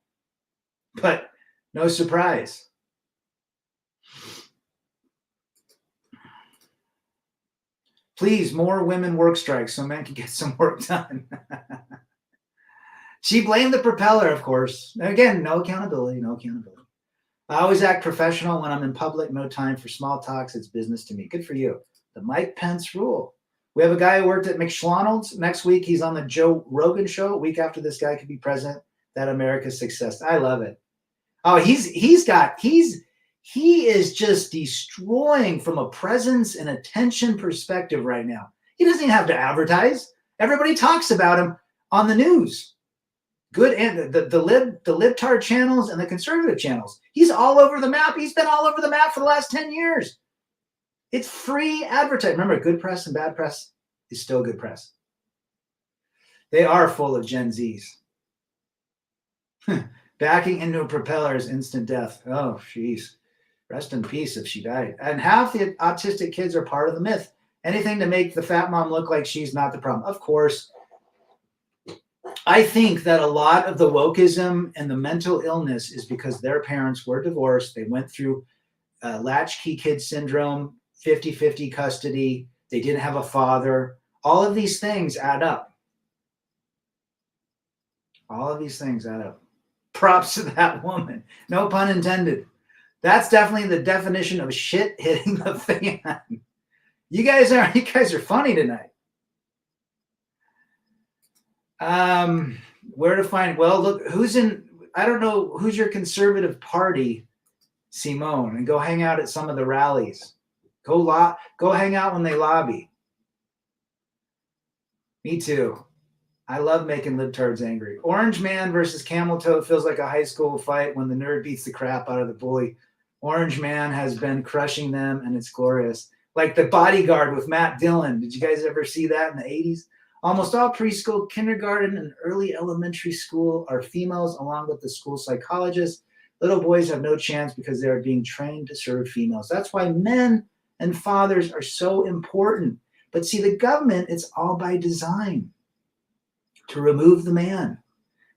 but no surprise. Please, more women work strikes so men can get some work done. She blamed the propeller, of course. Again, no accountability. I always act professional when I'm in public. No time for small talks. It's business to me. Good for you. The Mike Pence rule. We have a guy who worked at McDonald's. Next week, he's on the Joe Rogan show. A week after this guy could be president. That America's success. I love it. Oh, he is just destroying from a presence and attention perspective right now. He doesn't even have to advertise. Everybody talks about him on the news. Good, and the libtard channels and the conservative channels. He's all over the map. He's been all over the map for the last 10 years. It's free advertising. Remember, good press and bad press is still good press. They are full of Gen Zs. Backing into a propeller is instant death. Oh, jeez. Rest in peace if she died. And half the autistic kids are part of the myth. Anything to make the fat mom look like she's not the problem. Of course. I think that a lot of the wokeism and the mental illness is because their parents were divorced. They went through latchkey kid syndrome, 50-50 custody. They didn't have a father. All of these things add up. All of these things add up. Props to that woman. No pun intended. That's definitely the definition of shit hitting the fan. You guys are funny tonight. Where to find? Well, look, I don't know who's your conservative party, Simone, and go hang out at some of the rallies. Go hang out when they lobby. Me too. I love making libtards angry. Orange Man versus Camel Toe feels like a high school fight when the nerd beats the crap out of the bully. Orange Man has been crushing them, and it's glorious. Like The Bodyguard with Matt Dillon. Did you guys ever see that in the 80s? Almost all preschool, kindergarten, and early elementary school are females, along with the school psychologist. Little boys have no chance because they are being trained to serve females. That's why men and fathers are so important. But see, the government, it's all by design to remove the man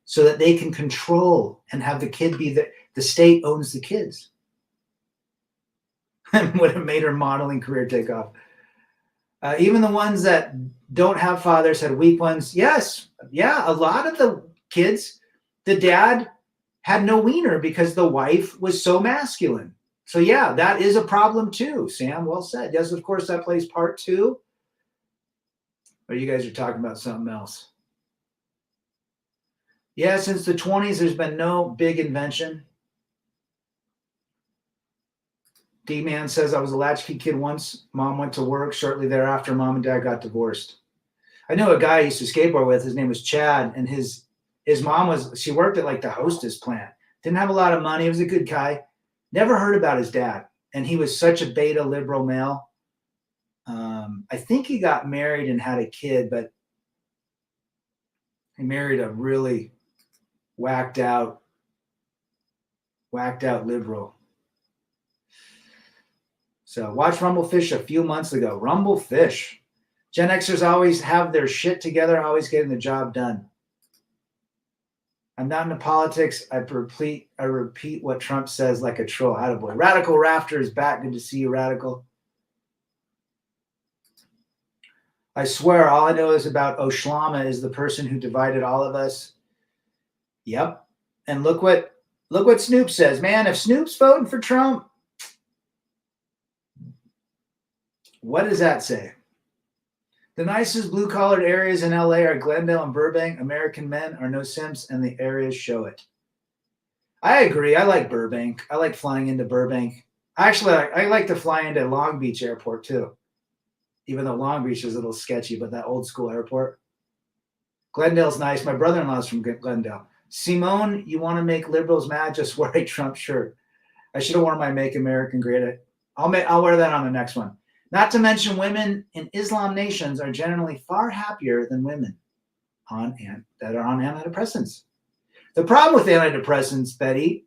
so that they can control and have the kid be the state owns the kids. And would have made her modeling career take off. Even the ones that don't have fathers had weak ones. Yes. Yeah. A lot of the kids, the dad had no wiener because the wife was so masculine. So yeah, that is a problem too. Sam, well said. Yes, of course, that plays part too. Or you guys are talking about something else? Yeah, since the 20s, there's been no big invention. D-Man says, I was a latchkey kid once. Mom went to work. Shortly thereafter, mom and dad got divorced. I know a guy I used to skateboard with. His name was Chad, and his mom she worked at like the Hostess plant. Didn't have a lot of money. He was a good guy. Never heard about his dad. And he was such a beta liberal male. I think he got married and had a kid, but he married a really whacked out liberal. So watch Rumble Fish a few months ago. Rumble Fish. Gen Xers always have their shit together, always getting the job done. I'm not into politics. I repeat what Trump says like a troll. Attaboy. Radical Rafter is back. Good to see you, Radical. I swear, all I know is about Oshlama is the person who divided all of us. Yep. And look what Snoop says. Man, if Snoop's voting for Trump, what does that say? The nicest blue-collared areas in LA are Glendale and Burbank. American men are no simps, and the areas show it. I agree. I like Burbank. I like flying into Burbank. Actually, I like to fly into Long Beach Airport, too. Even though Long Beach is a little sketchy, but that old school airport. Glendale's nice. My brother-in-law's from Glendale. Simone, you want to make liberals mad? Just wear a Trump shirt. I should have worn my Make American Great. I'll wear that on the next one. Not to mention women in Islam nations are generally far happier than women that are on antidepressants. The problem with antidepressants, Betty,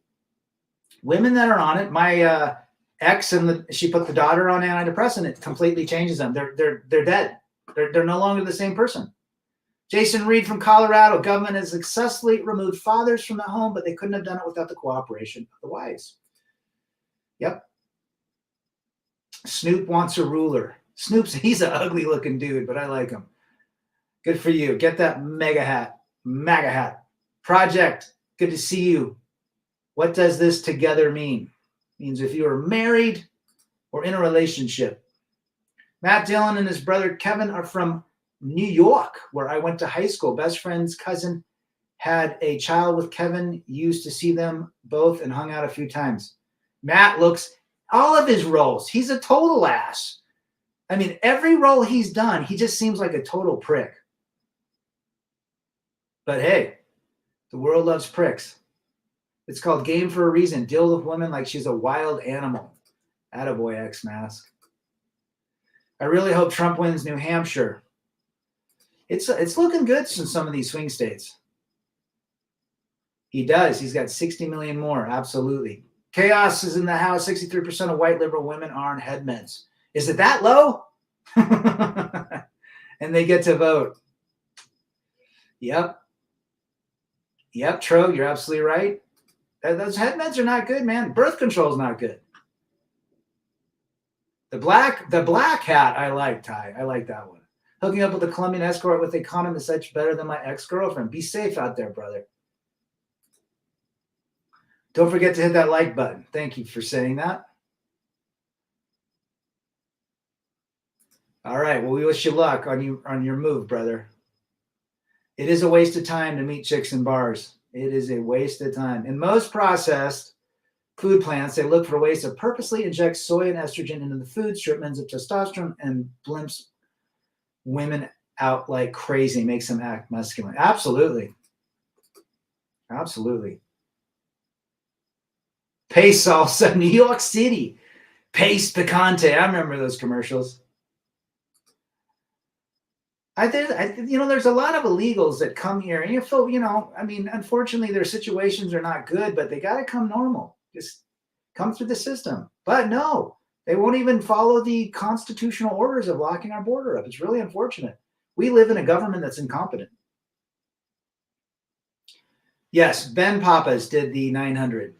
women that are on it, my ex she put the daughter on antidepressant, it completely changes them. They're dead. They're no longer the same person. Jason Reed from Colorado, government has successfully removed fathers from the home, but they couldn't have done it without the cooperation of the wives. Yep. Snoop wants a ruler. He's an ugly looking dude, but I like him. Good for you. Get that MAGA hat. Project, good to see you. What does this together mean? It means if you are married or in a relationship. Matt Dillon and his brother Kevin are from New York, where I went to high school. Best friend's cousin had a child with Kevin, used to see them both and hung out a few times. Matt looks, all of his roles, he's a total ass. I mean, every role he's done, he just seems like a total prick. But hey, the world loves pricks. It's called game for a reason. Deal with women like she's a wild animal. Attaboy, X-Mask. I really hope Trump wins New Hampshire. It's looking good in some of these swing states. He does. He's got 60 million more. Absolutely. Chaos is in the house. 63% of white liberal women are on head meds. Is it that low? And they get to vote. Yep. Tro, you're absolutely right. Those head meds are not good, man. Birth control is not good. The black hat, I like, Ty. I like that one. Hooking up with a Colombian escort with a condom is such better than my ex-girlfriend. Be safe out there, brother. Don't forget to hit that like button. Thank you for saying that. All right. Well, we wish you luck on your move, brother. It is a waste of time to meet chicks in bars. It is a waste of time. In most processed food plants, they look for ways to purposely inject soy and estrogen into the food, strip men of testosterone, and blimps women out like crazy, makes them act masculine. Absolutely. Pace salsa, New York City. Pace picante. I remember those commercials. There's a lot of illegals that come here, and you feel, unfortunately, their situations are not good, but they got to come normal. Just come through the system. But no, they won't even follow the constitutional orders of locking our border up. It's really unfortunate. We live in a government that's incompetent. Yes, Ben Pappas did the 900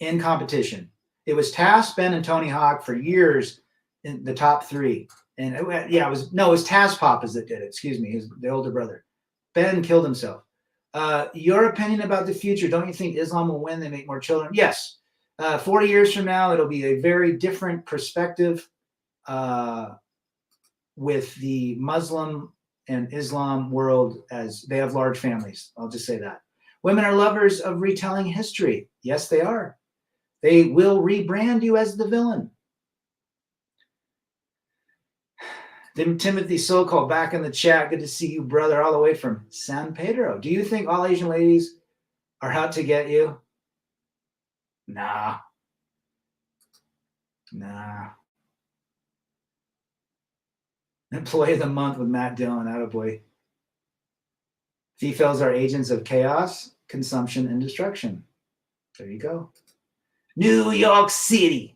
in competition. It was Tass, Ben, and Tony Hawk for years in the top three. And it was Tass Pappas that did it. Excuse me, the older brother. Ben killed himself. Your opinion about the future? Don't you think Islam will win? They make more children. Yes. 40 years from now, it'll be a very different perspective with the Muslim and Islam world as they have large families. I'll just say that. Women are lovers of retelling history. Yes, they are. They will rebrand you as the villain. Timothy so-called back in the chat. Good to see you, brother, all the way from San Pedro. Do you think all Asian ladies are out to get you? Nah. Employee of the month with Matt Dillon. Attaboy. Females are agents of chaos, consumption, and destruction. There you go. New York City.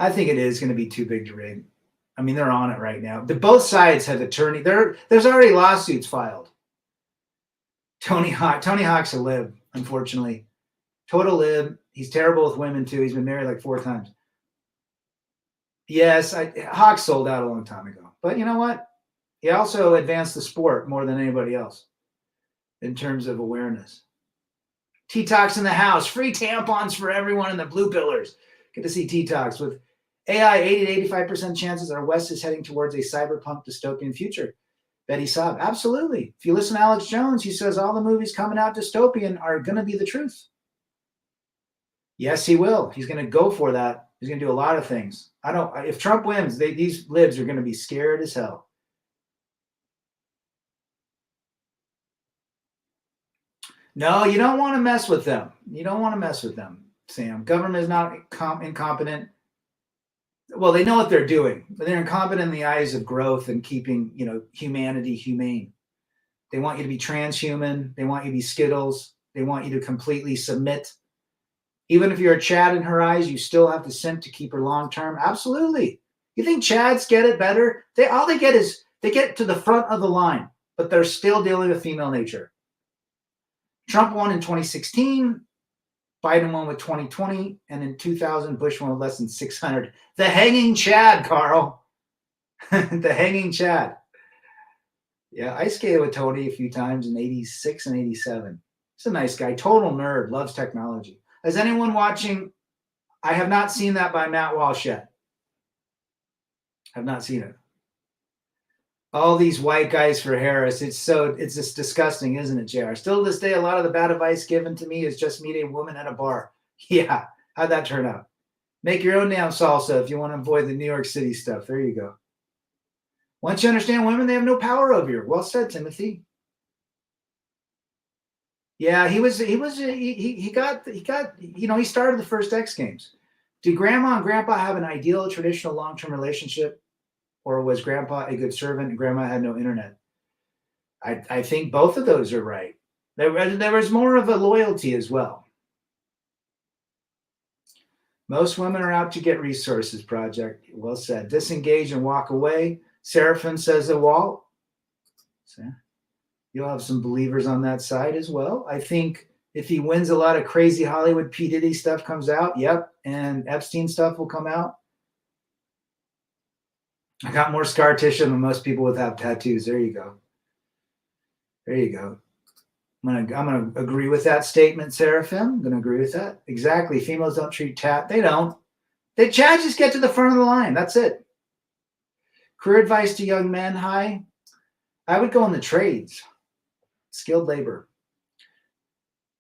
I think it is going to be too big to rig. I mean, they're on it right now. Both sides have attorney. There's already lawsuits filed. Tony Hawk's a lib, unfortunately. Total lib. He's terrible with women, too. He's been married like 4 times. Yes, Hawk sold out a long time ago. But you know what? He also advanced the sport more than anybody else in terms of awareness. T-Talks in the house. Free tampons for everyone in the blue pillars. Good to see T-Talks. With AI, 80 to 85% chances our West is heading towards a cyberpunk dystopian future. Betty Saab. Absolutely. If you listen to Alex Jones, he says all the movies coming out dystopian are going to be the truth. Yes, he will. He's going to go for that. He's going to do a lot of things. If Trump wins, these libs are going to be scared as hell. No, you don't want to mess with them. You don't want to mess with them, Sam. Government is not incompetent. Well, they know what they're doing, but they're incompetent in the eyes of growth and keeping, humanity humane. They want you to be transhuman. They want you to be Skittles. They want you to completely submit. Even if you're a Chad in her eyes, you still have to simp to keep her long term. Absolutely. You think Chads get it better? All they get is they get to the front of the line, but they're still dealing with female nature. Trump won in 2016. Biden won with 2020, and in 2000, Bush won with less than 600. The hanging Chad, Carl. The hanging Chad. Yeah, I skated with Tony a few times in 86 and 87. He's a nice guy. Total nerd. Loves technology. Has anyone watching? I have not seen that by Matt Walsh yet. Have not seen it. All these white guys for Harris. It's just disgusting, isn't it, JR? Still to this day, a lot of the bad advice given to me is just meet a woman at a bar. Yeah. How'd that turn out? Make your own damn salsa if you want to avoid the New York City stuff. There you go. Once you understand women, they have no power over you. Well said, Timothy. Yeah, he started the first X Games. Did Grandma and Grandpa have an ideal, traditional, long-term relationship? Or was Grandpa a good servant and Grandma had no internet? I think both of those are right. There was more of a loyalty as well. Most women are out to get resources, Project. Well said. Disengage and walk away. Seraphim says the wall. So you'll have some believers on that side as well. I think if he wins, a lot of crazy Hollywood P. Diddy stuff comes out. Yep. And Epstein stuff will come out. I got more scar tissue than most people without tattoos. There you go. There you go. I'm gonna agree with that statement, Seraphim. I'm gonna agree with that. Exactly. Females don't treat They don't. Chad just get to the front of the line. That's it. Career advice to young men. Hi. I would go in the trades. Skilled labor.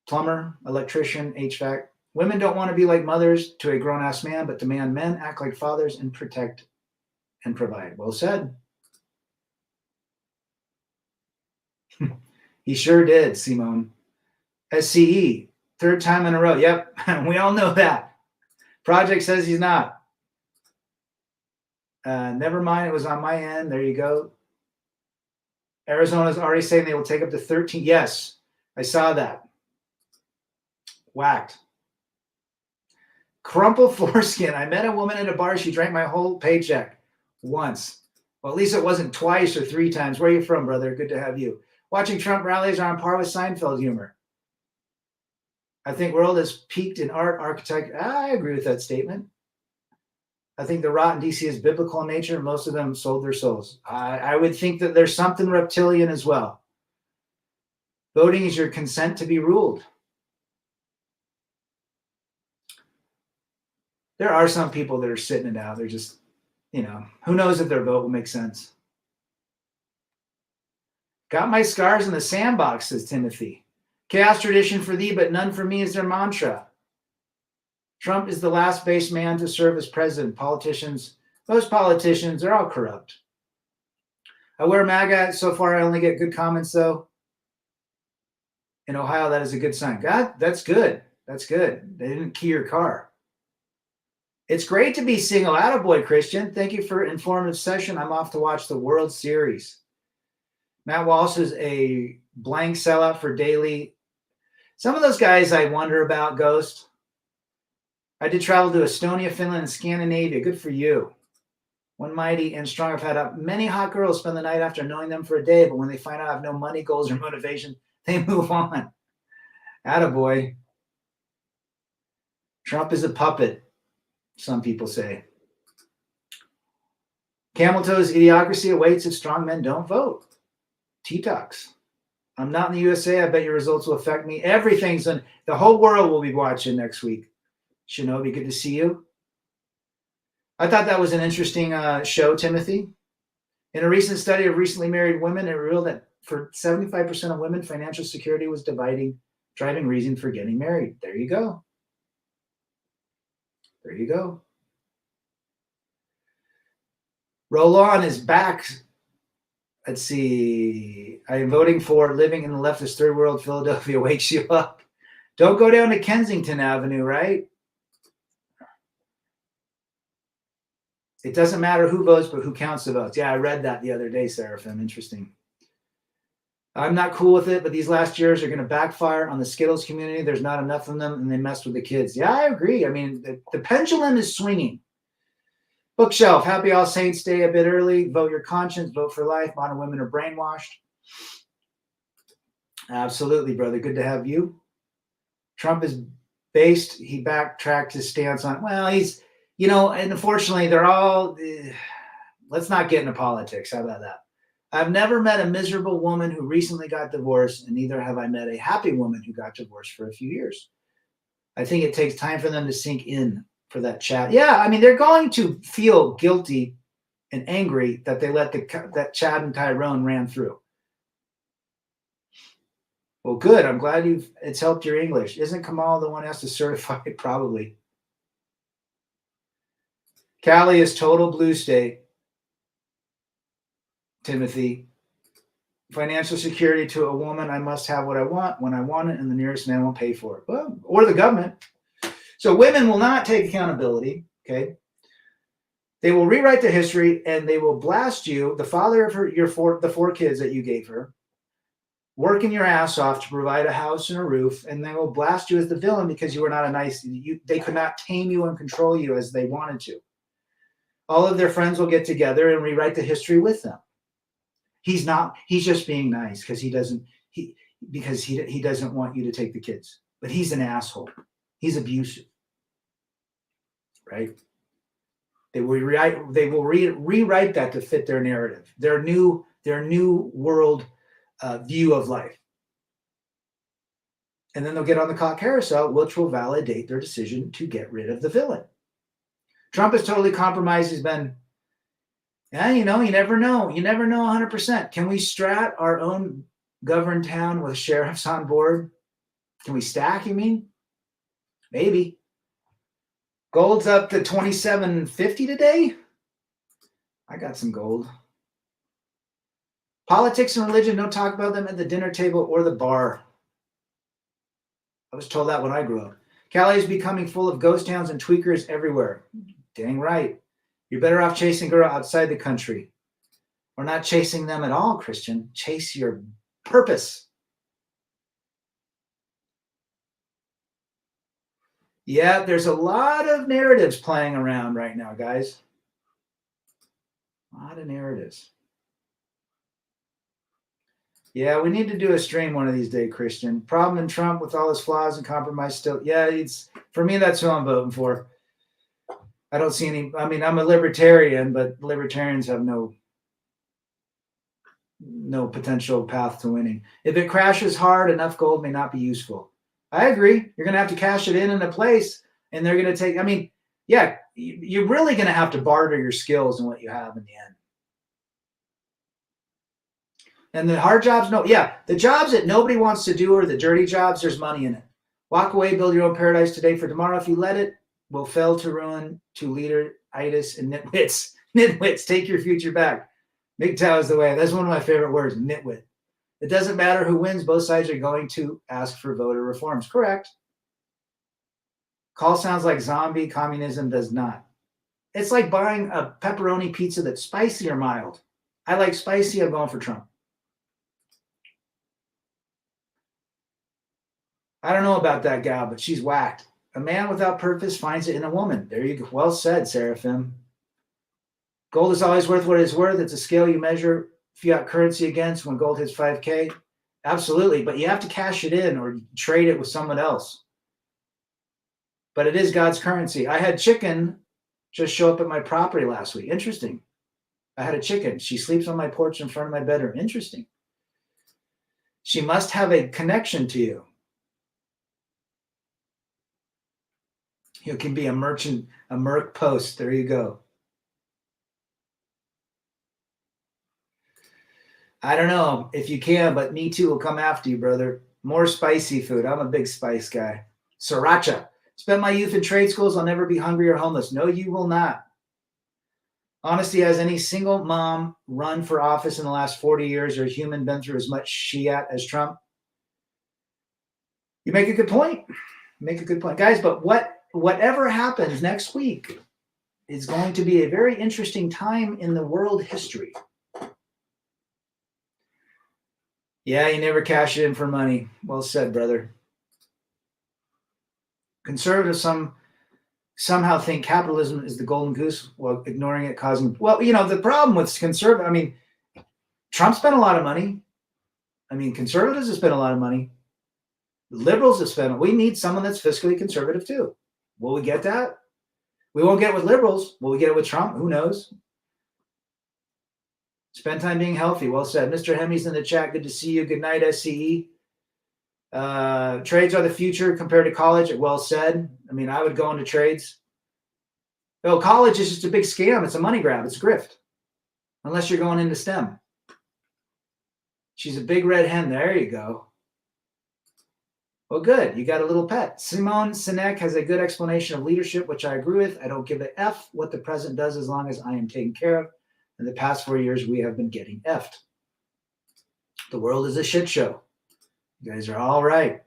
Plumber, electrician, HVAC. Women don't want to be like mothers to a grown-ass man, but demand men act like fathers and protect and provide. Well said. He sure did, Simone. SCE, 3rd time in a row. Yep, we all know that. Project says he's not. Never mind, it was on my end. There you go. Arizona's already saying they will take up to 13. Yes, I saw that. Whacked. Crumple foreskin. I met a woman at a bar. She drank my whole paycheck once. Well, at least it wasn't twice or 3 times. Where are you from, brother? Good to have you. Watching Trump rallies are on par with Seinfeld humor. I think world has peaked in art, architecture. I agree with that statement. I think the rot in DC is biblical in nature. Most of them sold their souls. I would think that there's something reptilian as well. Voting is your consent to be ruled. There are some people that are sitting it out. They're just who knows if their vote will make sense. Got my scars in the sandbox, says Timothy. Chaos tradition for thee, but none for me is their mantra. Trump is the last base man to serve as president. Most politicians are all corrupt. I wear MAGA. So far, I only get good comments, though. In Ohio, that is a good sign. God, that's good. That's good. They didn't key your car. It's great to be single. Attaboy, Christian. Thank you for informative session. I'm off to watch the World Series. Matt Walsh is a blank sellout for daily. Some of those guys I wonder about, Ghost. I did travel to Estonia, Finland, and Scandinavia. Good for you. One mighty and strong. I've had many hot girls spend the night after knowing them for a day, but when they find out I have no money, goals, or motivation, they move on. Attaboy. Trump is a puppet, some people say. Camel Toes Idiocracy awaits if strong men don't vote. T-Tox. I'm not in the USA. I bet your results will affect me. Everything's on. The whole world will be watching next week. Shinobi, good to see you. I thought that was an interesting show, Timothy. In a recent study of recently married women, it revealed that for 75% of women, financial security was driving reason for getting married. There you go. There you go. Roll on is back. Let's see. I am voting for living in the leftist third world. Philadelphia wakes you up. Don't go down to Kensington Avenue, right? It doesn't matter who votes, but who counts the votes. Yeah, I read that the other day, Seraphim. Interesting. I'm not cool with it, but these last years are going to backfire on the Skittles community. There's not enough of them, and they mess with the kids. Yeah, I agree. I mean, the pendulum is swinging. Bookshelf. Happy All Saints Day a bit early. Vote your conscience. Vote for life. Modern women are brainwashed. Absolutely, brother. Good to have you. Trump is based. He backtracked his stance on, well, he's, and unfortunately, they're all, let's not get into politics. How about that? I've never met a miserable woman who recently got divorced, and neither have I met a happy woman who got divorced for a few years. I think it takes time for them to sink in for that chat. Yeah, I mean, they're going to feel guilty and angry that they let that Chad and Tyrone ran through. Well, good. I'm glad it's helped your English. Isn't Kamal the one who has to certify it? Probably. Cali is total blue state. Timothy. Financial security to a woman. I must have what I want when I want it, and the nearest man will pay for it. Well, or the government. So women will not take accountability. Okay. They will rewrite the history, and they will blast you, the father of the four kids that you gave her, working your ass off to provide a house and a roof, and they will blast you as the villain because you were not they could not tame you and control you as they wanted to. All of their friends will get together and rewrite the history with them. He's just being nice because he doesn't want you to take the kids, but he's an asshole. He's abusive, right? They will rewrite that to fit their narrative, their new world view of life. And then they'll get on the cock carousel, which will validate their decision to get rid of the villain. Trump is totally compromised. He's been, you never know. You never know 100%. Can we strat our own governed town with sheriffs on board? Can we stack, you mean? Maybe. Gold's up to $27.50 today. I got some gold. Politics and religion, don't talk about them at the dinner table or the bar. I was told that when I grew up. Cali is becoming full of ghost towns and tweakers everywhere. Dang right. You're better off chasing a girl outside the country. Or not chasing them at all, Christian. Chase your purpose. Yeah, there's a lot of narratives playing around right now, guys. A lot of narratives. Yeah, we need to do a stream one of these days, Christian. Problem in Trump with all his flaws and compromise still. Yeah, for me, that's who I'm voting for. I don't see any. I mean, I'm a libertarian, but libertarians have no potential path to winning. If it crashes hard, enough gold may not be useful. I agree. You're going to have to cash it in a place, and they're going to take. I mean, Yeah, you're really going to have to barter your skills and what you have in the end. And the hard jobs, no, yeah, the jobs that nobody wants to do are the dirty jobs. There's money in it. Walk away, build your own paradise today for tomorrow. If you let it, will fail to ruin to leaderitis and nitwits. Nitwits, take your future back. MGTOW is the way. That's one of my favorite words, nitwit. It doesn't matter who wins. Both sides are going to ask for voter reforms. Correct. Call sounds like zombie. Communism does not. It's like buying a pepperoni pizza that's spicy or mild. I like spicy. I'm going for Trump. I don't know about that gal, but she's whacked. A man without purpose finds it in a woman. There you go. Well said, Seraphim. Gold is always worth what it is worth. It's a scale you measure fiat currency against when gold hits 5K. Absolutely, but you have to cash it in or trade it with someone else. But it is God's currency. I had chicken just show up at my property last week. Interesting. I had a chicken. She sleeps on my porch in front of my bedroom. Interesting. She must have a connection to you. You can be a merchant, a merc post. There you go. I don't know if you can, but me too will come after you, brother. More spicy food. I'm a big spice guy. Sriracha. Spent my youth in trade schools. I'll never be hungry or homeless. No, you will not. Honesty, has any single mom run for office in the last 40 years or a human been through as much Shiat as Trump? You make a good point. Make a good point. Guys, but whatever happens next week is going to be a very interesting time in the world history. Yeah, you never cash it in for money. Well said, brother. Conservatives somehow think capitalism is the golden goose while ignoring it, causing... Well, you know, the problem with conservative... I mean, Trump spent a lot of money. I mean, conservatives have spent a lot of money. Liberals have spent... We need someone that's fiscally conservative, too. Will we get that? We won't get it with liberals. Will we get it with Trump? Who knows? Spend time being healthy. Well said. Mr. Hemmy's in the chat. Good to see you. Good night, SCE. Trades are the future compared to college. Well said. I mean, I would go into trades. Oh, college is just a big scam. It's a money grab. It's grift. Unless you're going into STEM. She's a big red hen. There you go. Well, good. You got a little pet. Simone Sinek has a good explanation of leadership, which I agree with. I don't give a F what the president does as long as I am taken care of. In the past 4 years, we have been getting effed. The world is a shit show. You guys are all right.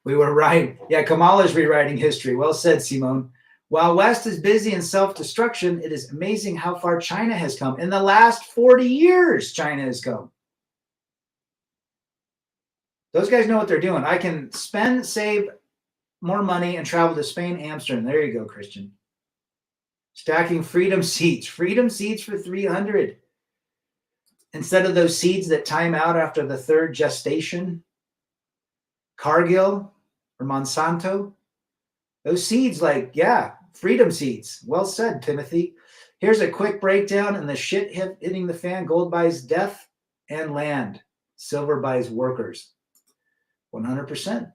We were right. Yeah, Kamala's rewriting history. Well said, Simone. While West is busy in self-destruction, it is amazing how far China has come. In the last 40 years, China has come. Those guys know what they're doing. I can save more money and travel to Spain, Amsterdam. There you go, Christian. Stacking freedom seats for 300 instead of those seeds that time out after the third gestation. Cargill or Monsanto, those seeds, like, yeah, freedom seeds. Well said, Timothy. Here's a quick breakdown. And the shit hitting the fan. Gold buys death and land. Silver buys workers. 100%.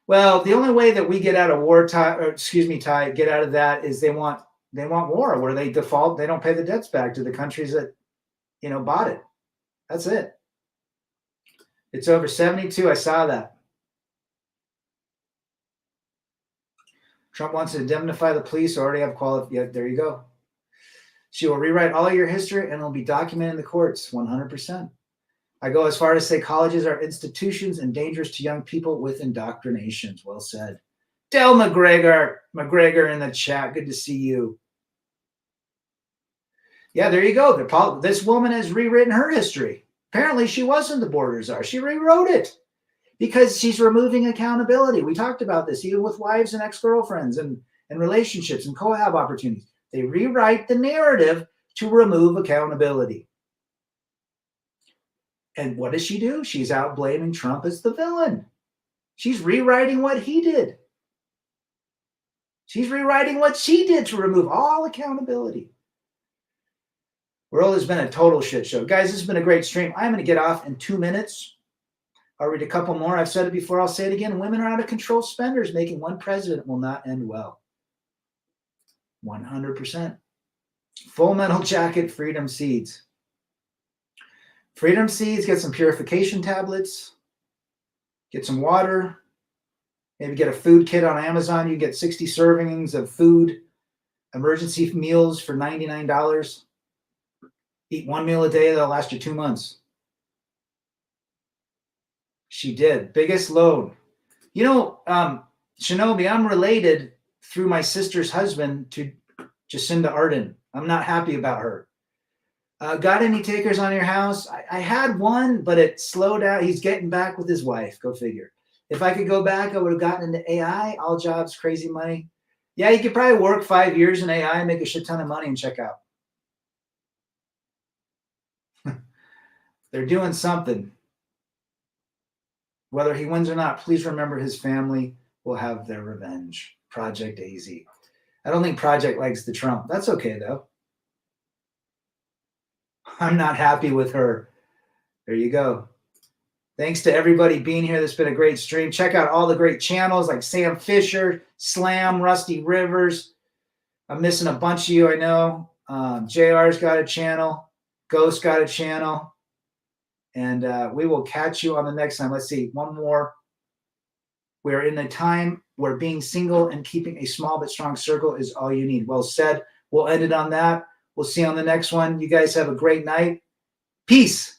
Well, the only way that we get out of war, get out of that is they want war where they default. They don't pay the debts back to the countries that, bought it. That's it. It's over 72. I saw that. Trump wants to indemnify the police. Already have qualified. Yeah, there you go. She will rewrite all of your history and it'll be documented in the courts. 100%. I go as far as to say colleges are institutions and dangerous to young people with indoctrinations. Well said. Del McGregor in the chat. Good to see you. Yeah, there you go. This woman has rewritten her history. Apparently she wasn't the border czar. She rewrote it because she's removing accountability. We talked about this even with wives and ex-girlfriends and relationships and co-hab opportunities. They rewrite the narrative to remove accountability. And what does she do? She's out blaming Trump as the villain. She's rewriting what he did. She's rewriting what she did to remove all accountability. World has been a total shit show. Guys, this has been a great stream. I'm going to get off in 2 minutes. I'll read a couple more. I've said it before. I'll say it again. Women are out of control spenders. Making one president will not end well. 100%. Full Metal Jacket, Freedom Seeds. Freedom Seeds, get some purification tablets. Get some water. Maybe get a food kit on Amazon. You get 60 servings of food, emergency meals for $99. Eat one meal a day. That'll last you 2 months. She did. Biggest load. You know, Shinobi, I'm related through my sister's husband to Jacinda Ardern. I'm not happy about her. Got any takers on your house? I had one, but it slowed out. He's getting back with his wife. Go figure. If I could go back, I would have gotten into AI, all jobs, crazy money. Yeah, you could probably work 5 years in AI, make a shit ton of money, and check out. They're doing something. Whether he wins or not, please remember his family will have their revenge. Project AZ. I don't think Project likes the Trump. That's okay, though. I'm not happy with her. There you go. Thanks to everybody being here. This has been a great stream. Check out all the great channels like Sam Fisher, Slam, Rusty Rivers. I'm missing a bunch of you, I know. JR's got a channel. Ghost got a channel. And we will catch you on the next time. Let's see, one more. We're in a time where being single and keeping a small but strong circle is all you need. Well said. We'll end it on that. We'll see you on the next one. You guys have a great night. Peace.